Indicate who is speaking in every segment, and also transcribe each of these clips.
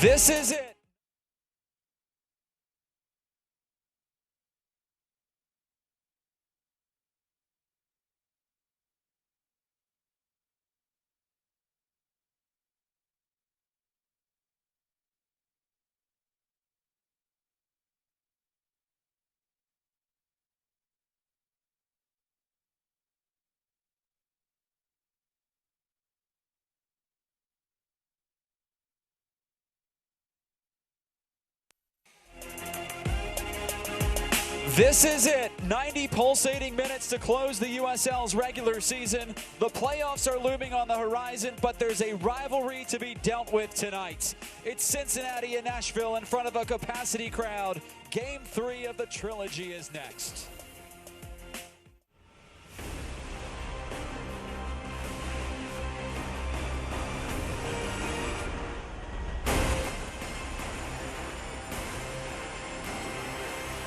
Speaker 1: This is it. This is it. 90 pulsating minutes to close the USL's regular season. The playoffs are looming on the horizon, but there's a rivalry to be dealt with tonight. It's Cincinnati and Nashville in front of a capacity crowd. Game 3 of the trilogy is next.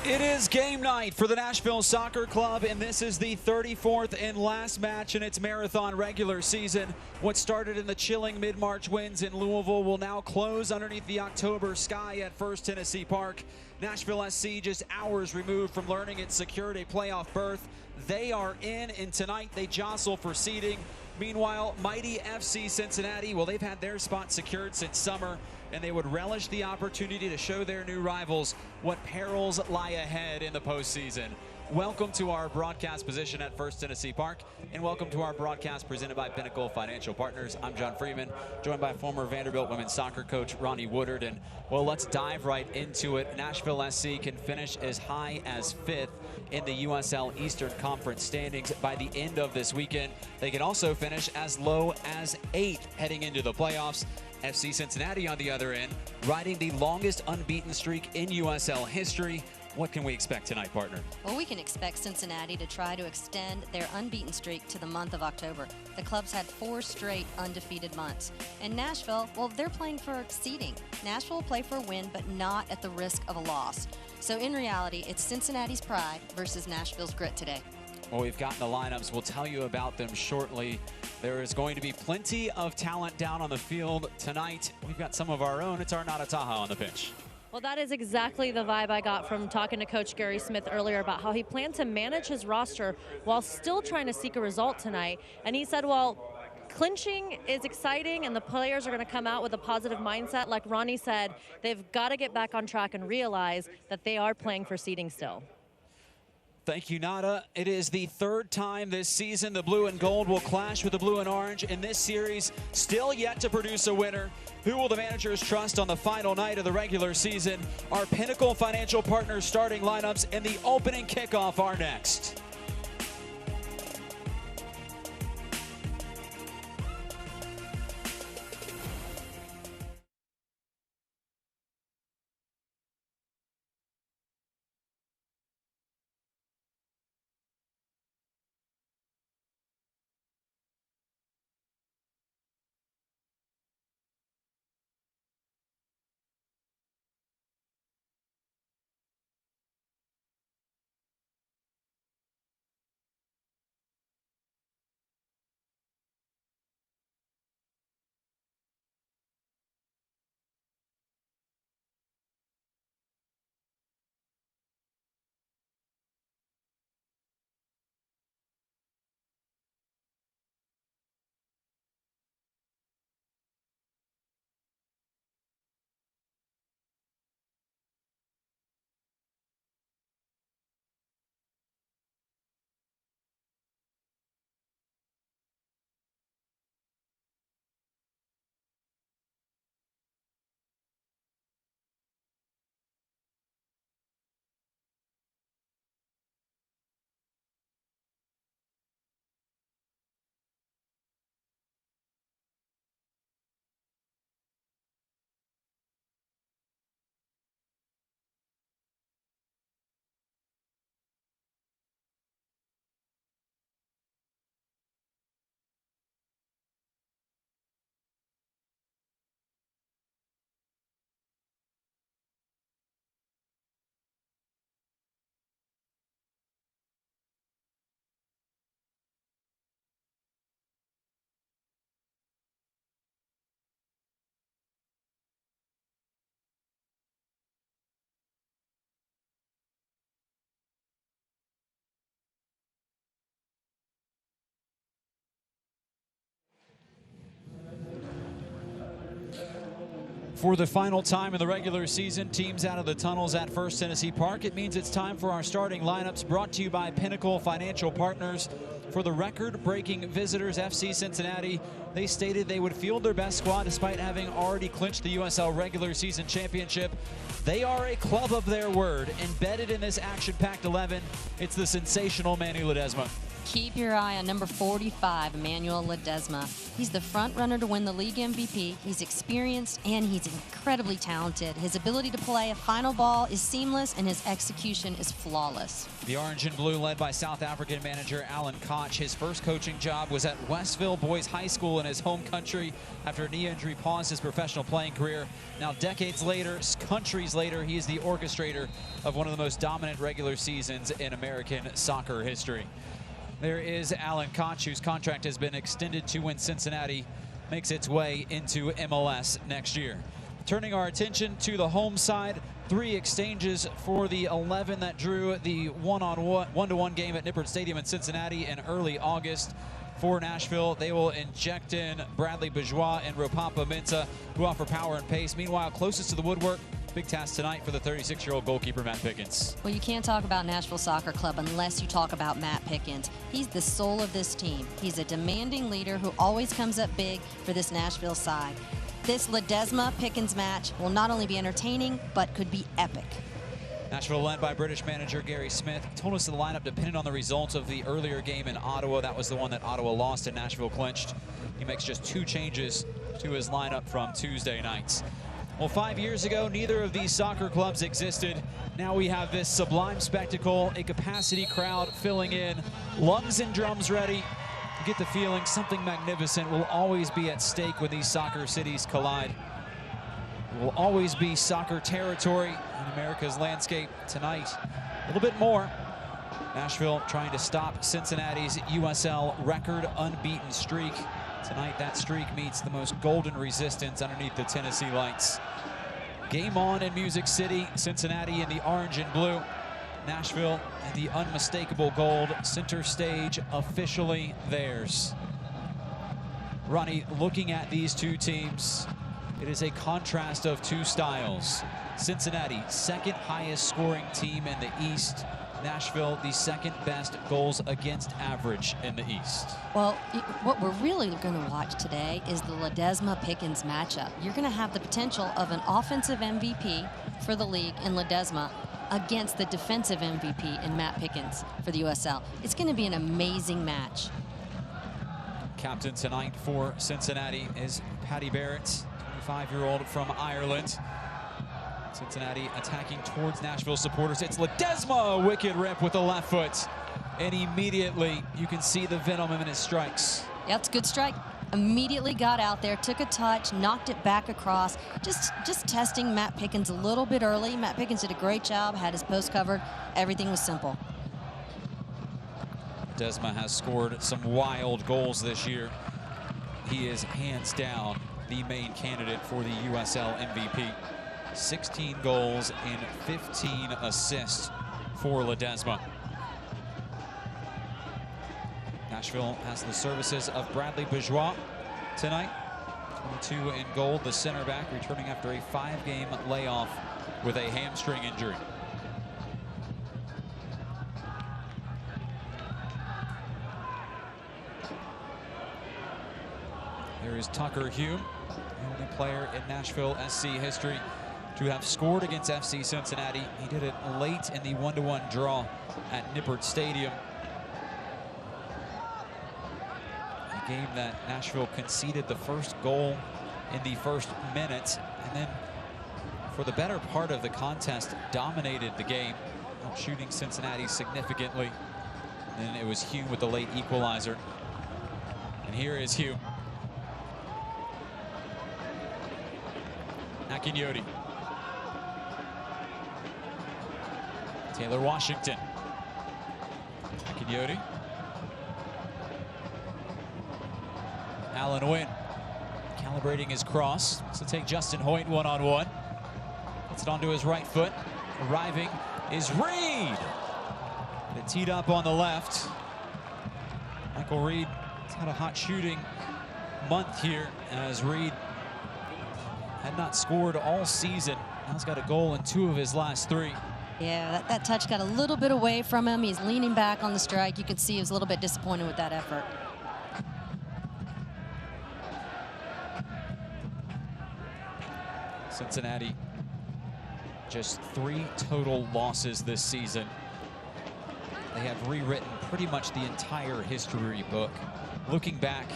Speaker 1: It is game night for the Nashville Soccer Club, and this is the 34th and last match in its marathon regular season. What started in the chilling mid-March winds in Louisville will now close underneath the October sky at First Tennessee Park. Nashville SC just hours removed from learning it secured a playoff berth. They are in, and tonight they jostle for seeding. Meanwhile, mighty FC Cincinnati, well, they've had their spot secured since summer, and they would relish the opportunity to show their new rivals what perils lie ahead in the postseason. Welcome to our broadcast position at First Tennessee Park, and welcome to our broadcast presented by Pinnacle Financial Partners. I'm John Freeman, joined by former Vanderbilt women's soccer coach Ronnie Woodard, and well, let's dive right into it. Nashville SC can finish as high as 5th in the USL Eastern Conference standings by the end of this weekend. They can also finish as low as 8th heading into the playoffs. FC Cincinnati on the other end, riding the longest unbeaten streak in USL history. What can we expect tonight, partner?
Speaker 2: Well, we can expect Cincinnati to try to extend their unbeaten streak to the month of October. The club's had 4 straight undefeated months. And Nashville, well, they're playing for seeding. Nashville will play for a win, but not at the risk of a loss. So in reality, it's Cincinnati's pride versus Nashville's grit today.
Speaker 1: Well, we've gotten the lineups. We'll tell you about them shortly. There is going to be plenty of talent down on the field tonight. We've got some of our own. It's Arnada Taha on the pitch.
Speaker 3: Well, that is exactly the vibe I got from talking to Coach Gary Smith earlier about how he planned to manage his roster while still trying to seek a result tonight. And he said, well, clinching is exciting and the players are going to come out with a positive mindset. Like Ronnie said, they've got to get back on track and realize that they are playing for seeding still.
Speaker 1: Thank you, Nada. It is the 3rd time this season the blue and gold will clash with the blue and orange in this series. Still yet to produce a winner. Who will the managers trust on the final night of the regular season? Our Pinnacle Financial Partners starting lineups and the opening kickoff are next. For the final time in the regular season, teams out of the tunnels at First Tennessee Park. It means it's time for our starting lineups, brought to you by Pinnacle Financial Partners. For the record-breaking visitors, FC Cincinnati, they stated they would field their best squad despite having already clinched the USL regular season championship. They are a club of their word. Embedded in this action-packed 11, it's the sensational Emanuel Ledesma.
Speaker 2: Keep your eye on number 45, Emanuel Ledesma. He's the front runner to win the league MVP. He's experienced and he's incredibly talented. His ability to play a final ball is seamless and his execution is flawless.
Speaker 1: The Orange and Blue, led by South African manager Alan Koch. His first coaching job was at Westville Boys High School in his home country after a knee injury paused his professional playing career. Now, decades later, countries later, he is the orchestrator of one of the most dominant regular seasons in American soccer history. There is Alan Koch, whose contract has been extended to when Cincinnati makes its way into MLS next year. Turning our attention to the home side, 3 exchanges for the 11 that drew the one-to-one game at Nippert Stadium in Cincinnati in early August. For Nashville, they will inject in Bradley Bourgeois and Ropapa Mensah, who offer power and pace. Meanwhile, closest to the woodwork, big task tonight for the 36-year-old goalkeeper, Matt Pickens.
Speaker 2: Well, you can't talk about Nashville Soccer Club unless you talk about Matt Pickens. He's the soul of this team. He's a demanding leader who always comes up big for this Nashville side. This Ledesma-Pickens match will not only be entertaining, but could be epic.
Speaker 1: Nashville, led by British manager Gary Smith, told us the lineup depended on the results of the earlier game in Ottawa. That was the one that Ottawa lost and Nashville clinched. He makes just 2 changes to his lineup from Tuesday nights. Well, 5 years ago, neither of these soccer clubs existed. Now we have this sublime spectacle, a capacity crowd filling in, lungs and drums ready. You get the feeling something magnificent will always be at stake when these soccer cities collide. It will always be soccer territory in America's landscape. Tonight, a little bit more. Nashville trying to stop Cincinnati's USL record unbeaten streak. Tonight, that streak meets the most golden resistance underneath the Tennessee lights. Game on in Music City, Cincinnati in the orange and blue, Nashville in the unmistakable gold. Center stage officially theirs. Ronnie, looking at these two teams, it is a contrast of 2 styles. Cincinnati, second highest scoring team in the East. Nashville, the second best goals against average in the East.
Speaker 2: Well, what we're really going to watch today is the Ledesma-Pickens matchup. You're going to have the potential of an offensive MVP for the league in Ledesma against the defensive MVP in Matt Pickens for the USL. It's going to be an amazing match.
Speaker 1: Captain tonight for Cincinnati is Paddy Barrett, 25-year-old from Ireland. Cincinnati attacking towards Nashville supporters. It's Ledesma, a wicked rip with the left foot. And immediately you can see the venom in his strikes.
Speaker 2: Yeah, it's a good strike. Immediately got out there, took a touch, knocked it back across. Just testing Matt Pickens a little bit early. Matt Pickens did a great job, had his post covered. Everything was simple.
Speaker 1: Ledesma has scored some wild goals this year. He is hands down the main candidate for the USL MVP. 16 goals and 15 assists for Ledesma. Nashville has the services of Bradley Bourgeois tonight. 22 in goal, the center back, returning after a 5-game layoff with a hamstring injury. There is Tucker Hume, the only player in Nashville SC history to have scored against FC Cincinnati. He did it late in the 1-1 draw at Nippert Stadium. A game that Nashville conceded the first goal in the first minute, and then for the better part of the contest dominated the game, outshooting Cincinnati significantly. And then it was Hume with the late equalizer. And here is Hume. Akinyoti. Taylor Washington. Akinyoti. Alan Wynn calibrating his cross. So take Justin Hoyt one-on-one. Gets it onto his right foot. Arriving is Reed. It teed up on the left. Michael Reed has had a hot shooting month here as Reed Had not scored all season. Now he's got a goal in 2 of his last 3.
Speaker 2: Yeah, that touch got a little bit away from him. He's leaning back on the strike. You can see he was a little bit disappointed with that effort.
Speaker 1: Cincinnati, just 3 total losses this season. They have rewritten pretty much the entire history book. Looking back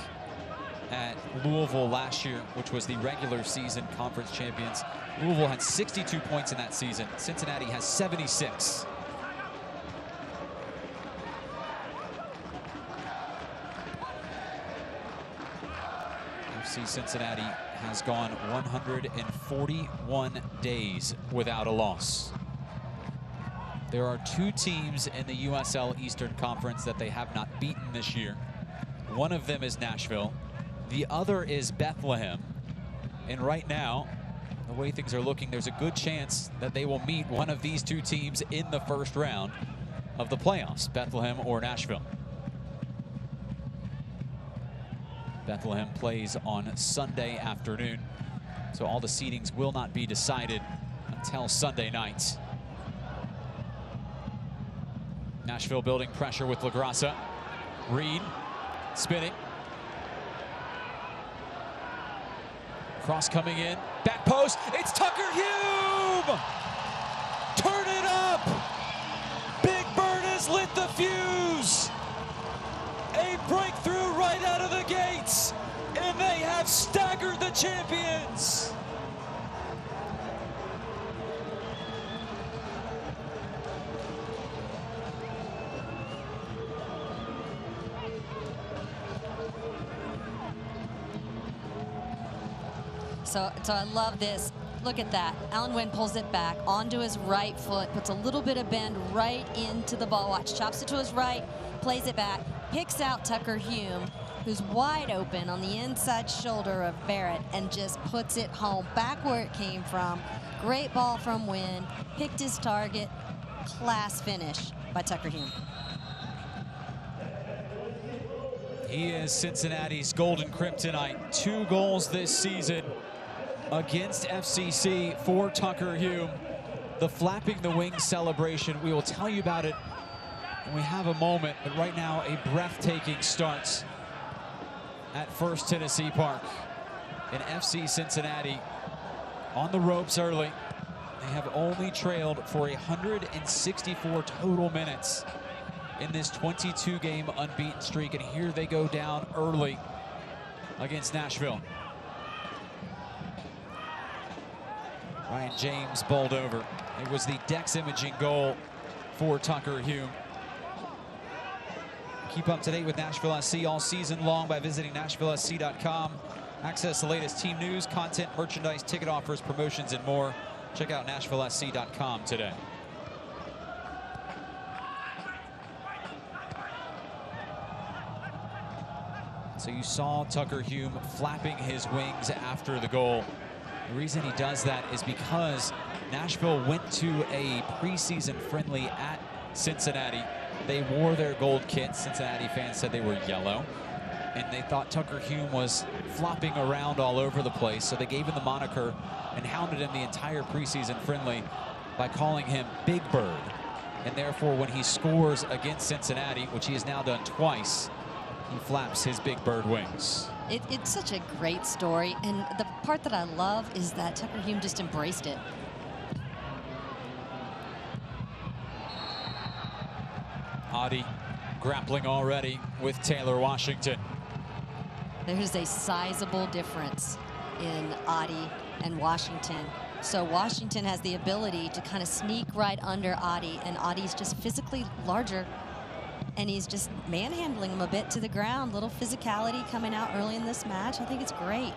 Speaker 1: at Louisville last year, which was the regular season conference champions, Louisville had 62 points in that season. Cincinnati has 76. FC Cincinnati has gone 141 days without a loss. There are 2 teams in the USL Eastern Conference that they have not beaten this year. One of them is Nashville. The other is Bethlehem. And right now, the way things are looking, there's a good chance that they will meet one of these 2 teams in the first round of the playoffs, Bethlehem or Nashville. Bethlehem plays on Sunday afternoon, so all the seedings will not be decided until Sunday night. Nashville building pressure with LaGrassa. Reed spinning. Cross coming in. Back post. It's Tucker Hume! Turn it up! Big Bird has lit the fuse! A breakthrough right out of the gates! And they have staggered the champions!
Speaker 2: So I love this. Look at that. Alan Wynn pulls it back onto his right foot, puts a little bit of bend right into the ball. Watch, chops it to his right, plays it back, picks out Tucker Hume, who's wide open on the inside shoulder of Barrett, and just puts it home back where it came from. Great ball from Wynn, picked his target. Class finish by Tucker Hume.
Speaker 1: He is Cincinnati's golden kryptonite. 2 goals this season against FCC for Tucker Hume. The flapping the wings celebration, we will tell you about it when we have a moment, but right now a breathtaking start at First Tennessee Park. And FC Cincinnati on the ropes early. They have only trailed for 164 total minutes in this 22-game unbeaten streak, and here they go down early against Nashville. Ryan James bowled over. It was the Dex imaging goal for Tucker Hume. Keep up to date with Nashville SC all season long by visiting NashvilleSC.com. Access the latest team news, content, merchandise, ticket offers, promotions, and more. Check out NashvilleSC.com today. So you saw Tucker Hume flapping his wings after the goal. The reason he does that is because Nashville went to a preseason friendly at Cincinnati. They wore their gold kits. Cincinnati fans said they were yellow, and they thought Tucker Hume was flopping around all over the place, so they gave him the moniker and hounded him the entire preseason friendly by calling him Big Bird. And therefore, when he scores against Cincinnati, which he has now done twice, he flaps his Big Bird wings.
Speaker 2: It's such a great story, and the part that I love is that Tucker Hume just embraced it.
Speaker 1: Adi grappling already with Taylor Washington.
Speaker 2: There's a sizable difference in Adi and Washington. So Washington has the ability to kind of sneak right under Adi, and Adi's just physically larger, and he's just manhandling him a bit to the ground. Little physicality coming out early in this match. I think it's great.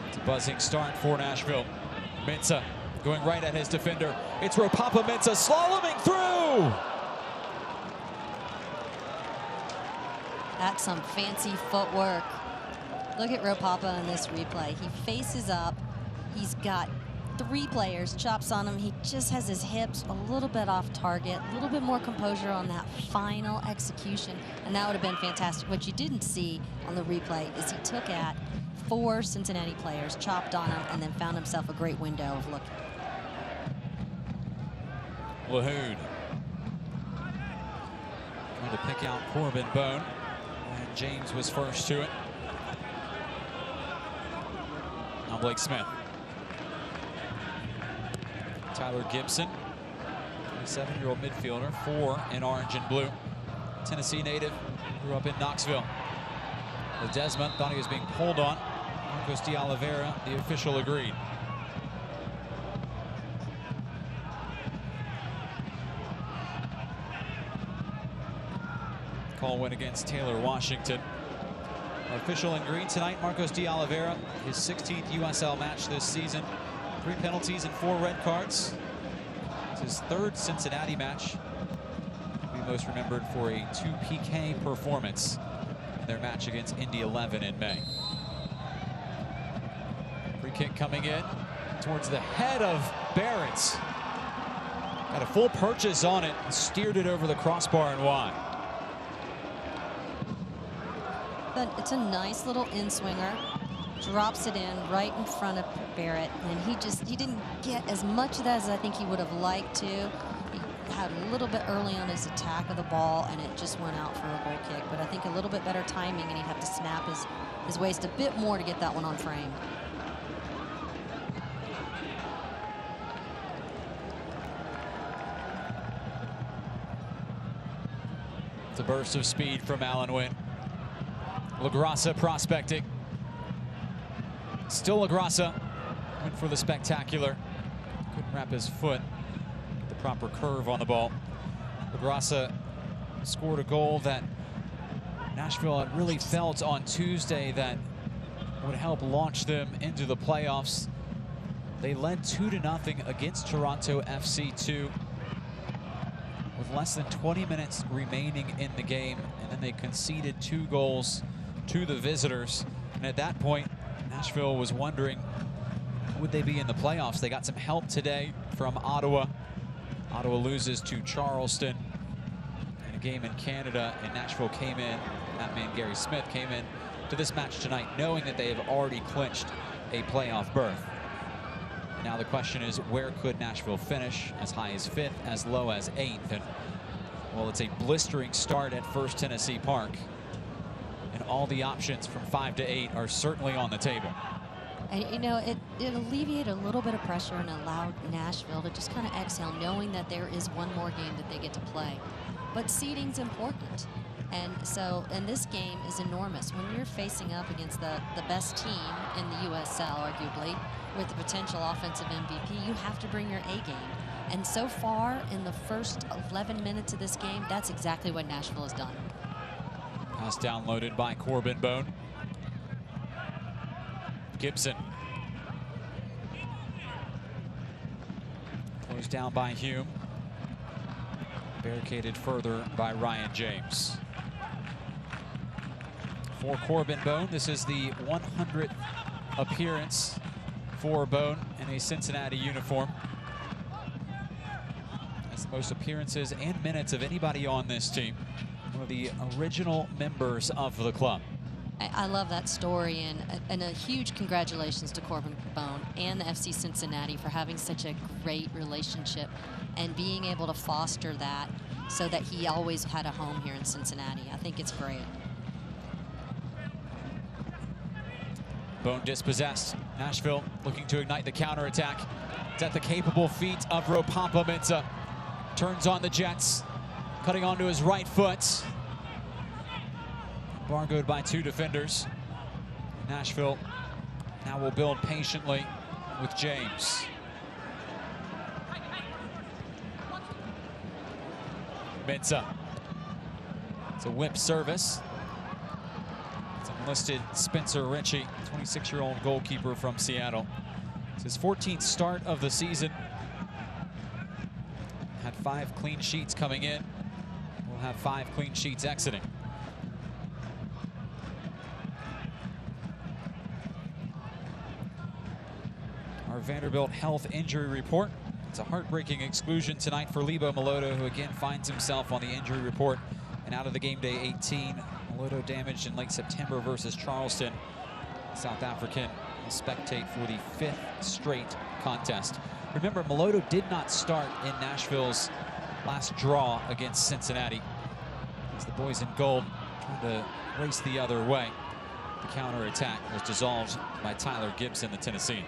Speaker 1: It's a buzzing start for Nashville. Mensah going right at his defender. It's Ropapa Mensah slaloming through.
Speaker 2: That's some fancy footwork. Look at Ropapa in this replay. He faces up. He's got 3 players, chops on him. He just has his hips a little bit off target, a little bit more composure on that final execution, and that would have been fantastic. What you didn't see on the replay is he took at 4 Cincinnati players, chopped on him, and then found himself a great window of looking.
Speaker 1: Lahoud trying to pick out Corbin Bone, and James was first to it. Now Blake Smith. Tyler Gibson, 27-year-old midfielder, 4 in orange and blue. Tennessee native, grew up in Knoxville. Ledesma thought he was being pulled on. Marcos de Oliveira, the official, agreed. Call went against Taylor Washington. Our official in green tonight, Marcos de Oliveira, his 16th USL match this season. 3 penalties and 4 red cards. It's his 3rd Cincinnati match. He'll be most remembered for a 2 PK performance in their match against Indy 11 in May. Free kick coming in towards the head of Barrett. Got a full purchase on it and steered it over the crossbar and wide.
Speaker 2: But it's a nice little in-swinger. Drops it in right in front of Barrett, and he didn't get as much of that as I think he would have liked to. He had a little bit early on his attack of the ball, and it just went out for a goal kick. But I think a little bit better timing, and he'd have to snap his waist a bit more to get that one on frame.
Speaker 1: It's a burst of speed from Alan Wynn. LaGrassa prospecting. Still LaGrassa, went for the spectacular. Couldn't wrap his foot, get the proper curve on the ball. LaGrassa scored a goal that Nashville had really felt on Tuesday that would help launch them into the playoffs. They led 2-0 against Toronto FC2 with less than 20 minutes remaining in the game, and then they conceded 2 goals to the visitors. And at that point, Nashville was wondering, would they be in the playoffs? They got some help today from Ottawa. Ottawa loses to Charleston in a game in Canada, and Nashville came in, that man Gary Smith came in to this match tonight knowing that they have already clinched a playoff berth. And now the question is, where could Nashville finish? As high as 5th, as low as 8th. And well, it's a blistering start at First Tennessee Park. And all the options from 5 to 8 are certainly on the table.
Speaker 2: And you know, it alleviated a little bit of pressure and allowed Nashville to just kind of exhale, knowing that there is one more game that they get to play. But seeding's important. And so, and this game is enormous. When you're facing up against the best team in the USL, arguably, with the potential offensive MVP, you have to bring your A game. And so far, in the first 11 minutes of this game, that's exactly what Nashville has done.
Speaker 1: Pass downloaded by Corbin Bone. Gibson. Closed down by Hume. Barricaded further by Ryan James. For Corbin Bone, this is the 100th appearance for Bone in a Cincinnati uniform. That's the most appearances and minutes of anybody on this team. One of the original members of the club.
Speaker 2: I love that story, and a huge congratulations to Corbin Bone and the FC Cincinnati for having such a great relationship and being able to foster that so that he always had a home here in Cincinnati. I think it's great.
Speaker 1: Bone dispossessed. Nashville looking to ignite the counterattack. It's at the capable feet of Ropampa Mensah. Turns on the Jets, cutting onto his right foot. Embargoed by 2 defenders. Nashville now will build patiently with James. Mensah. It's a whip service. It's enlisted Spencer Ritchie, 26-year-old goalkeeper from Seattle. It's his 14th start of the season. Had 5 clean sheets coming in. We'll have 5 clean sheets exiting. Our our Vanderbilt Health injury report. It's a heartbreaking exclusion tonight for Lebo Melodo, who again finds himself on the injury report and out of the game day 18. Melodo damaged in late September versus Charleston. South African will spectate for the 5th straight contest. Remember, Melodo did not start in Nashville's last draw against Cincinnati, as the boys in gold trying to race the other way. The counterattack was dissolved by Tyler Gibson, the Tennessean.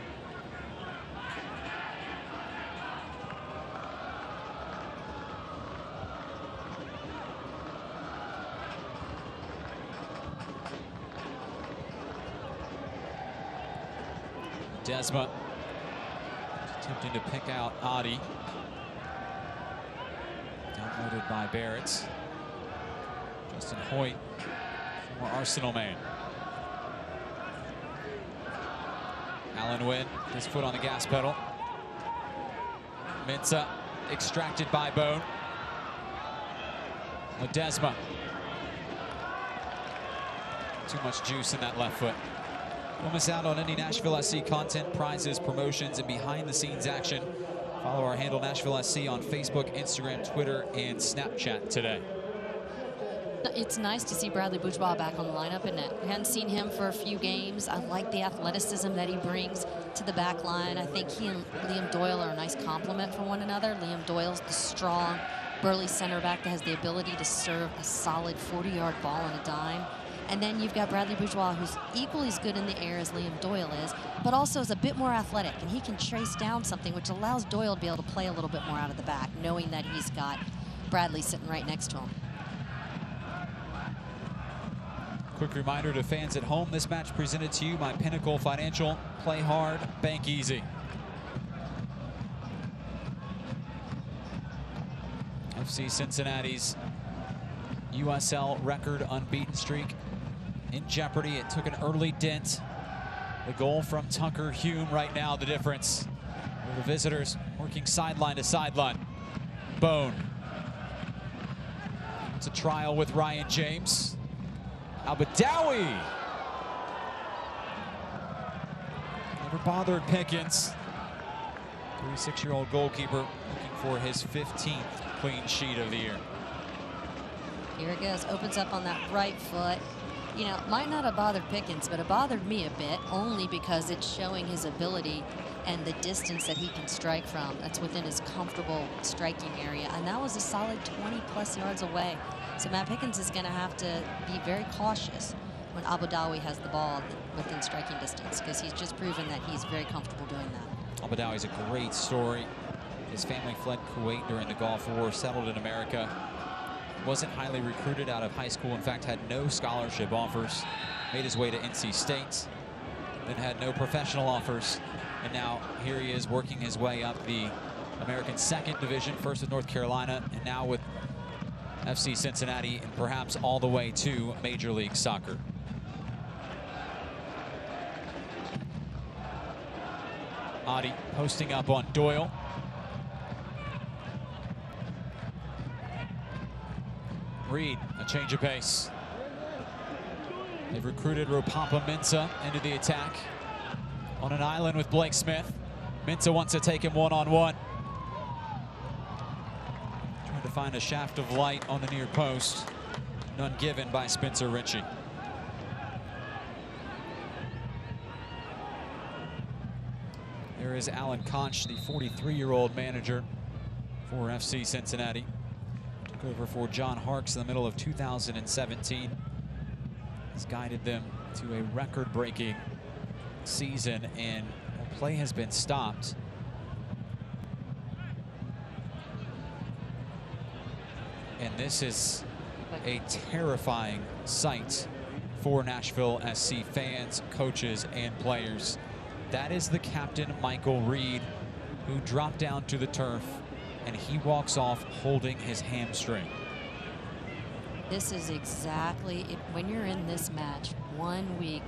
Speaker 1: Ledesma attempting to pick out Adi. Downloaded by Barrett. Justin Hoyt, former Arsenal man. Allen Wynn, his foot on the gas pedal. Mensah extracted by Bone. Ledesma. Too much juice in that left foot. Don't miss out on any Nashville SC content, prizes, promotions, and behind-the-scenes action. Follow our handle Nashville SC on Facebook, Instagram, Twitter, and Snapchat today.
Speaker 2: It's nice to see Bradley Bourgeois back on the lineup, isn't it? We hadn't seen him for a few games. I like the athleticism that he brings to the back line. I think he and Liam Doyle are a nice complement for one another. Liam Doyle's the strong, burly center back that has the ability to serve a solid 40-yard ball on a dime. And then you've got Bradley Bourgeois, who's equally as good in the air as Liam Doyle is, but also is a bit more athletic, and he can chase down something, which allows Doyle to be able to play a little bit more out of the back, knowing that he's got Bradley sitting right next to him.
Speaker 1: Quick reminder to fans at home, this match presented to you by Pinnacle Financial. Play hard, bank easy. FC Cincinnati's USL record unbeaten streak in jeopardy. It took an early dent. The goal from Tucker Hume right now, the difference. The visitors working sideline to sideline. Bone. It's a trial with Ryan James. Al-Badawi. Never bothered Pickens. 36-year-old goalkeeper looking for his 15th clean sheet of the year.
Speaker 2: Here it goes, opens up on that right foot. You know, might not have bothered Pickens, but it bothered me a bit, only because it's showing his ability and the distance that he can strike from. That's within his comfortable striking area, and that was a solid 20+ yards away. So Matt Pickens is going to have to be very cautious when Al-Badawi has the ball within striking distance, because he's just proven that he's very comfortable doing that.
Speaker 1: Al-Badawi's a great story. His family fled Kuwait during the Gulf War, settled in America. Wasn't highly recruited out of high school. In fact, had no scholarship offers. Made his way to NC State. Then had no professional offers. And now here he is working his way up the American 2nd Division, first with North Carolina, and now with FC Cincinnati, and perhaps all the way to Major League Soccer. Adi posting up on Doyle. Reed, a change of pace. They've recruited Ropampa Mensah into the attack. On an island with Blake Smith. Mensah wants to take him one-on-one. Trying to find a shaft of light on the near post. None given by Spencer Ritchie. There is Alan Conch, the 43-year-old manager for FC Cincinnati. Took over for John Harkes in the middle of 2017. He's guided them to a record-breaking season, and play has been stopped. And this is a terrifying sight for Nashville SC fans, coaches, and players. That is the captain, Michael Reed, who dropped down to the turf, and he walks off holding his hamstring.
Speaker 2: This is exactly it. When you're in this match 1 week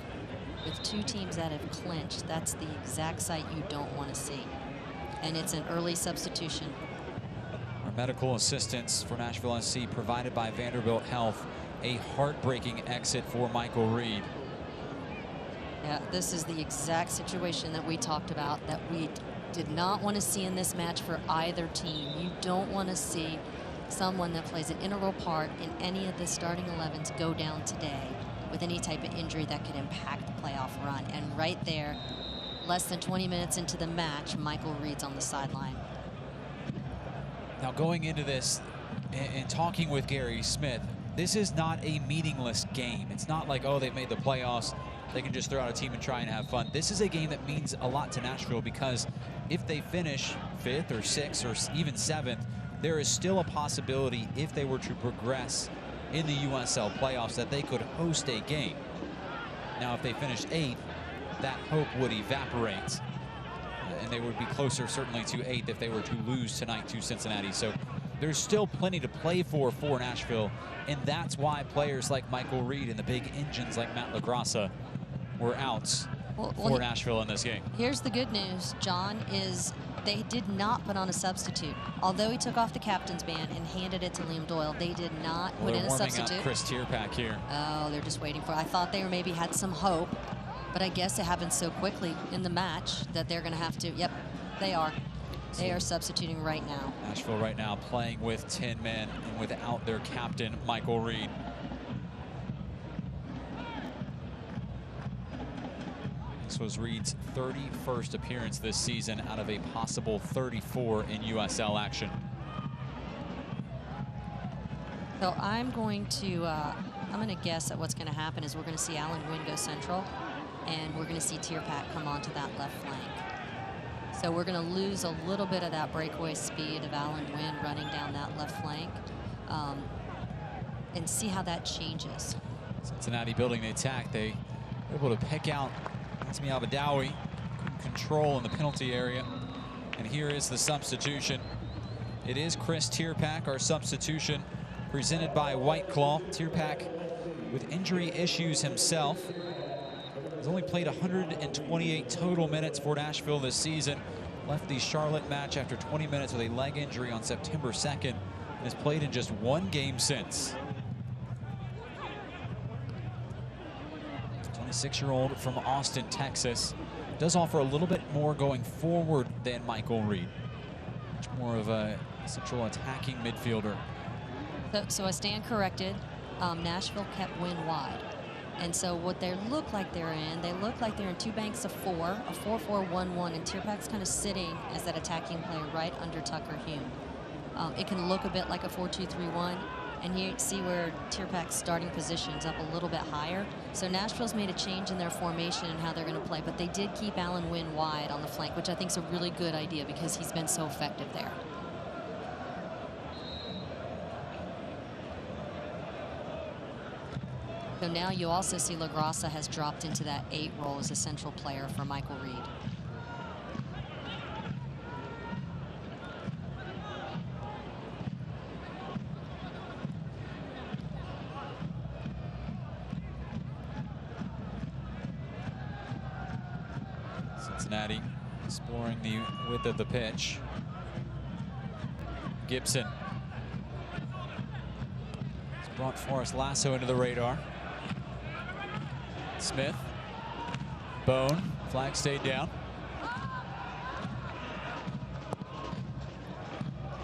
Speaker 2: with two teams that have clinched, that's the exact sight you don't want to see. And it's an early substitution.
Speaker 1: Our medical assistance for Nashville SC provided by Vanderbilt Health. A heartbreaking exit for Michael Reed.
Speaker 2: Yeah, this is the exact situation that we talked about, that we did not want to see in this match for either team. You don't want to see someone that plays an integral part in any of the starting 11s go down today with any type of injury that could impact the playoff run. And right there, less than 20 minutes into the match, Michael Reed's on the sideline.
Speaker 1: Now going into this and talking with Gary Smith, this is not a meaningless game. It's not like, oh, they've made the playoffs, they can just throw out a team and try and have fun. This is a game that means a lot to Nashville, because if they finish 5th or 6th or even 7th, there is still a possibility, if they were to progress in the USL playoffs, that they could host a game. Now, if they finish 8th, that hope would evaporate, and they would be closer certainly to 8th if they were to lose tonight to Cincinnati. So there's still plenty to play for Nashville, and that's why players like Michael Reed and the big engines like Matt LaGrassa were out for Nashville in this game.
Speaker 2: Here's the good news, John, is they did not put on a substitute. Although he took off the captain's band and handed it to Liam Doyle, they did not put in a substitute.
Speaker 1: Warming up Chris Tierpak here. Oh,
Speaker 2: they're just waiting for it. I thought they maybe had some hope, but I guess it happened so quickly in the match that they're going to have to. Yep, they are. They are substituting right now.
Speaker 1: Nashville right now playing with 10 men and without their captain, Michael Reed. This was Reed's 31st appearance this season out of a possible 34 in USL action.
Speaker 2: So I'm going to guess that what's going to happen is we're going to see Alan Wynn go central, and we're going to see Tierpak come onto that left flank. So we're going to lose a little bit of that breakaway speed of Alan Wynn running down that left flank, and see how that changes.
Speaker 1: Cincinnati building the attack. They were able to pick out Emanuel Ledesma, control in the penalty area. And here is the substitution. It is Chris Tierpak, our substitution, presented by White Claw. Tierpak with injury issues himself. He's only played 128 total minutes for Nashville this season. Left the Charlotte match after 20 minutes with a leg injury on September 2nd, and has played in just 1 game since. 26-year-old from Austin, Texas. Does offer a little bit more going forward than Michael Reed. Much more of a central attacking midfielder.
Speaker 2: So I stand corrected. Nashville kept Wynn wide. And so what they look like they're in 2 banks of 4, a 4-4-1-1, and Tierpak's kind of sitting as that attacking player right under Tucker Hume. It can look a bit like a 4-2-3-1, and you see where Tierpak's starting position's up a little bit higher. So Nashville's made a change in their formation and how they're going to play, but they did keep Alan Wynn wide on the flank, which I think is a really good idea because he's been so effective there. So now you also see LaGrassa has dropped into that 8 role as a central player for Michael Reed.
Speaker 1: Cincinnati exploring the width of the pitch. Gibson has brought Forrest Lasso into the radar. Smith, Bone, flag stayed down.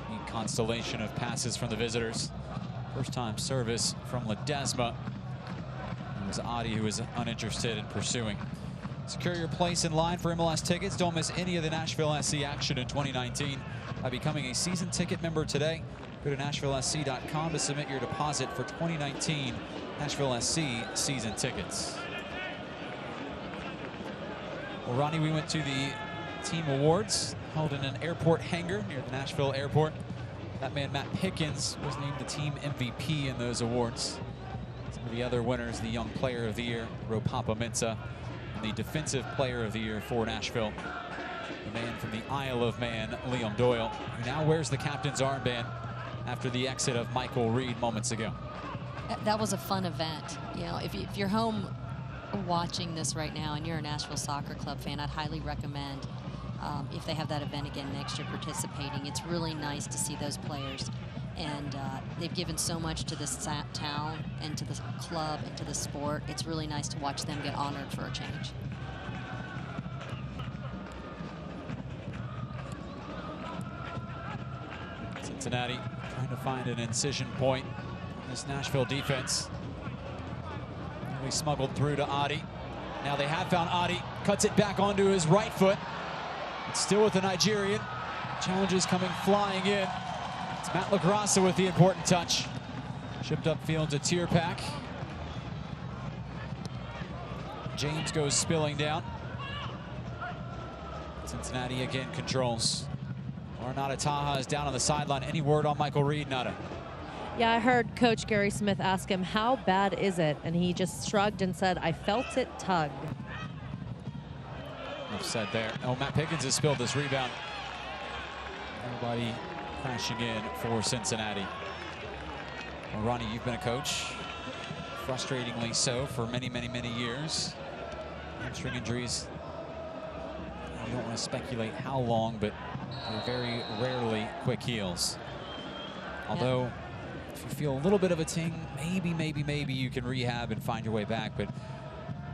Speaker 1: Neat constellation of passes from the visitors. First time service from Ledesma. It was Adi who was uninterested in pursuing. Secure your place in line for MLS tickets. Don't miss any of the Nashville SC action in 2019 by becoming a season ticket member today. Go to NashvilleSC.com to submit your deposit for 2019 Nashville SC season tickets. Well, Ronnie, we went to the team awards held in an airport hangar near the Nashville airport. That man, Matt Pickens, was named the team MVP in those awards. Some of the other winners, the Young Player of the Year, Ropapa Mensah, and the Defensive Player of the Year for Nashville, the man from the Isle of Man, Liam Doyle, who now wears the captain's armband after the exit of Michael Reed moments ago.
Speaker 2: That was a fun event. You know, if you're home watching this right now and you're a Nashville Soccer Club fan, I'd highly recommend, if they have that event again next year, participating. It's really nice to see those players, and they've given so much to this town and to the club and to the sport. It's really nice to watch them get honored for a change.
Speaker 1: Cincinnati trying to find an incision point in this Nashville defense. He smuggled through to Adi. Now they have found Adi. Cuts it back onto his right foot. It's still with the Nigerian. Challenges coming flying in. It's Matt LaGrassa with the important touch. Shipped upfield to Tierpak. James goes spilling down. Cincinnati again controls. Nada Taha is down on the sideline. Any word on Michael Reed, Nada?
Speaker 3: Yeah, I heard Coach Gary Smith ask him, how bad is it? And he just shrugged and said, I felt it tug.
Speaker 1: Enough said there. Oh, Matt Pickens has spilled this rebound. Everybody crashing in for Cincinnati. Well, Ronnie, you've been a coach, frustratingly so, for many, many, many years. Hamstring injuries, you don't want to speculate how long, but they're very rarely quick heals. Although, if you feel a little bit of a ting, maybe you can rehab and find your way back. But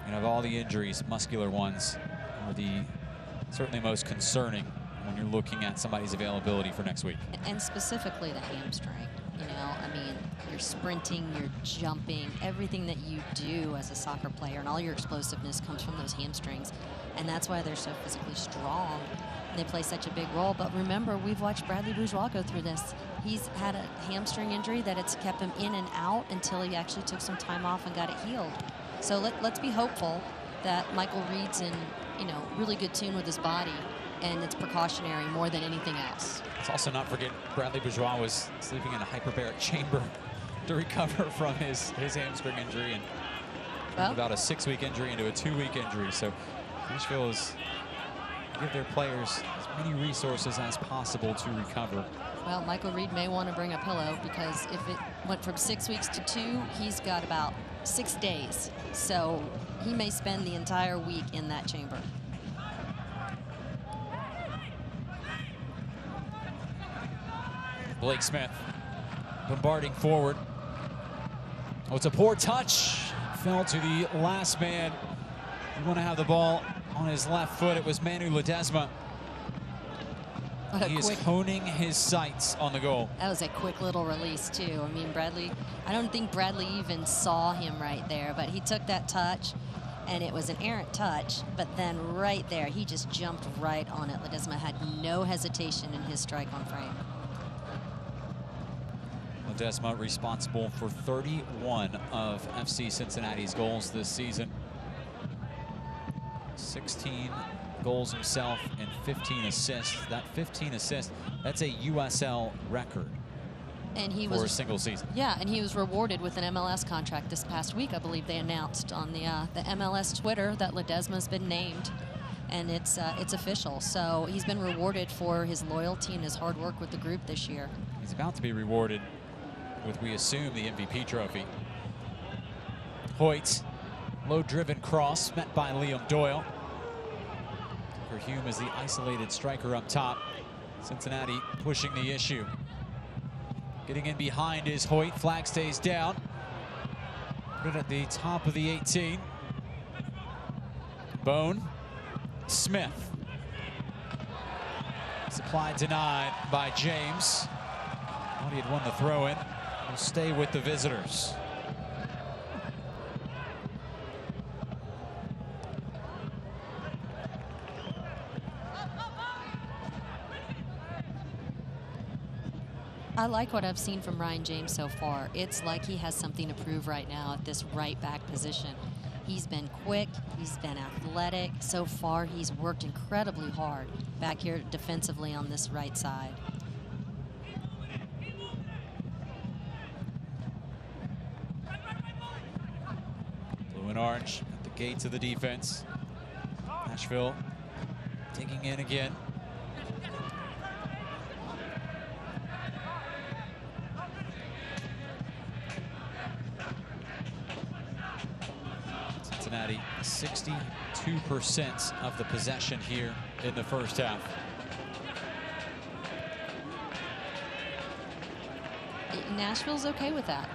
Speaker 1: you know, of all the injuries, muscular ones are the certainly most concerning when you're looking at somebody's availability for next week.
Speaker 2: And specifically the hamstring. You know, I mean, you're sprinting, you're jumping, everything that you do as a soccer player, and all your explosiveness comes from those hamstrings. And that's why they're so physically strong. They play such a big role. But remember, we've watched Bradley Bourgeois go through this. He's had a hamstring injury that it's kept him in and out until he actually took some time off and got it healed. So let's be hopeful that Michael Reed's in, you know, really good tune with his body, and it's precautionary more than anything else.
Speaker 1: Let's also not forget Bradley Bourgeois was sleeping in a hyperbaric chamber to recover from his hamstring injury, and about a 6-week injury into a 2-week injury. So Nashville is give their players as many resources as possible to recover.
Speaker 2: Well, Michael Reed may want to bring a pillow, because if it went from 6 weeks to 2, he's got about 6 days. So he may spend the entire week in that chamber.
Speaker 1: Blake Smith bombarding forward. Oh, it's a poor touch. Fell to the last man. You want to have the ball on his left foot. It was Emanuel Ledesma. He is honing his sights on the goal.
Speaker 2: That was a quick little release, too. I mean, Bradley, I don't think Bradley even saw him right there, but he took that touch, and it was an errant touch. But then right there, he just jumped right on it. Ledesma had no hesitation in his strike on frame.
Speaker 1: Ledesma responsible for 31 of FC Cincinnati's goals this season. 16 goals himself and 15 assists. That 15 assists, that's a USL record. And he was for a single season.
Speaker 2: Yeah, and he was rewarded with an MLS contract this past week. I believe they announced on the MLS Twitter that Ledesma's been named, and it's official. So he's been rewarded for his loyalty and his hard work with the group this year.
Speaker 1: He's about to be rewarded with, we assume, the MVP trophy. Hoyt, low-driven cross met by Liam Doyle. Hume is the isolated striker up top. Cincinnati pushing the issue. Getting in behind is Hoyt. Flag stays down. Put it at the top of the 18. Bone. Smith. Supply denied by James. Thought he had won the throw-in. Will stay with the visitors.
Speaker 2: I like what I've seen from Ryan James so far. It's like he has something to prove right now at this right back position. He's been quick, he's been athletic. So far, he's worked incredibly hard back here defensively on this right side.
Speaker 1: Blue and orange at the gates of the defense. Nashville digging in again. Cincinnati 62% of the possession here in the first half.
Speaker 2: Nashville's okay with that.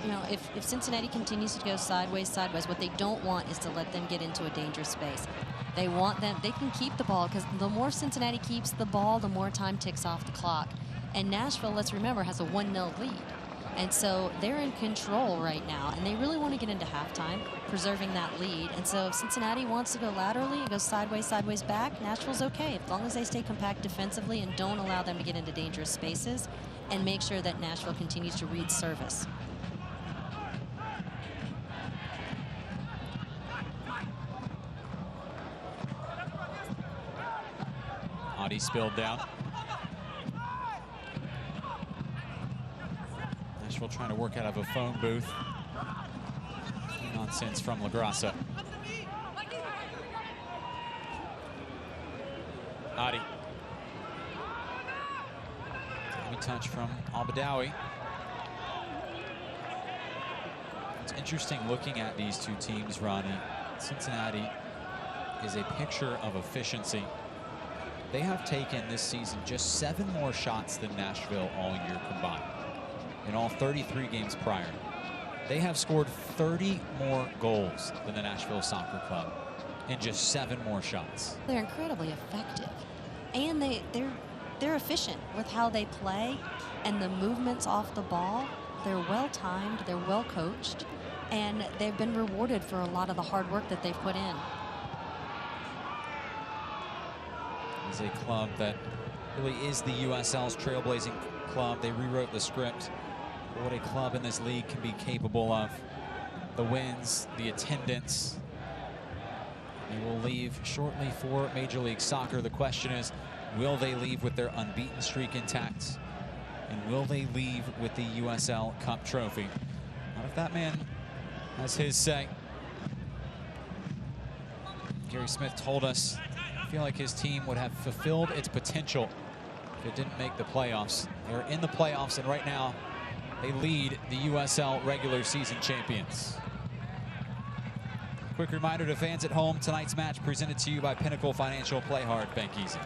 Speaker 2: You know, if Cincinnati continues to go sideways, what they don't want is to let them get into a dangerous space. They want them, they can keep the ball, because the more Cincinnati keeps the ball, the more time ticks off the clock. And Nashville, let's remember, has a 1-0 lead. And so they're in control right now, and they really want to get into halftime, preserving that lead. And so if Cincinnati wants to go laterally and go sideways, sideways back, Nashville's okay, as long as they stay compact defensively and don't allow them to get into dangerous spaces, and make sure that Nashville continues to read service.
Speaker 1: Audi spilled down. Nashville trying to work out of a phone booth. Nonsense from LaGrassa. Audi. Touch from Al-Badawi. It's interesting looking at these two teams, Ronnie. Cincinnati is a picture of efficiency. They have taken this season just 7 more shots than Nashville all year combined in all 33 games prior. They have scored 30 more goals than the Nashville Soccer Club in just 7 more shots.
Speaker 2: They're incredibly effective, and they're efficient with how they play and the movements off the ball. They're well timed, they're well coached, and they've been rewarded for a lot of the hard work that they've put in.
Speaker 1: It's a club that really is the USL's trailblazing club. They rewrote the script for what a club in this league can be capable of. The wins, the attendance. They will leave shortly for Major League Soccer. The question is, will they leave with their unbeaten streak intact? And will they leave with the USL Cup trophy? Not if that man has his say. Gary Smith told us, I feel like his team would have fulfilled its potential if it didn't make the playoffs. They're in the playoffs, and right now they lead the USL regular season champions. Quick reminder to fans at home, tonight's match presented to you by Pinnacle Financial. Play hard, bank easy.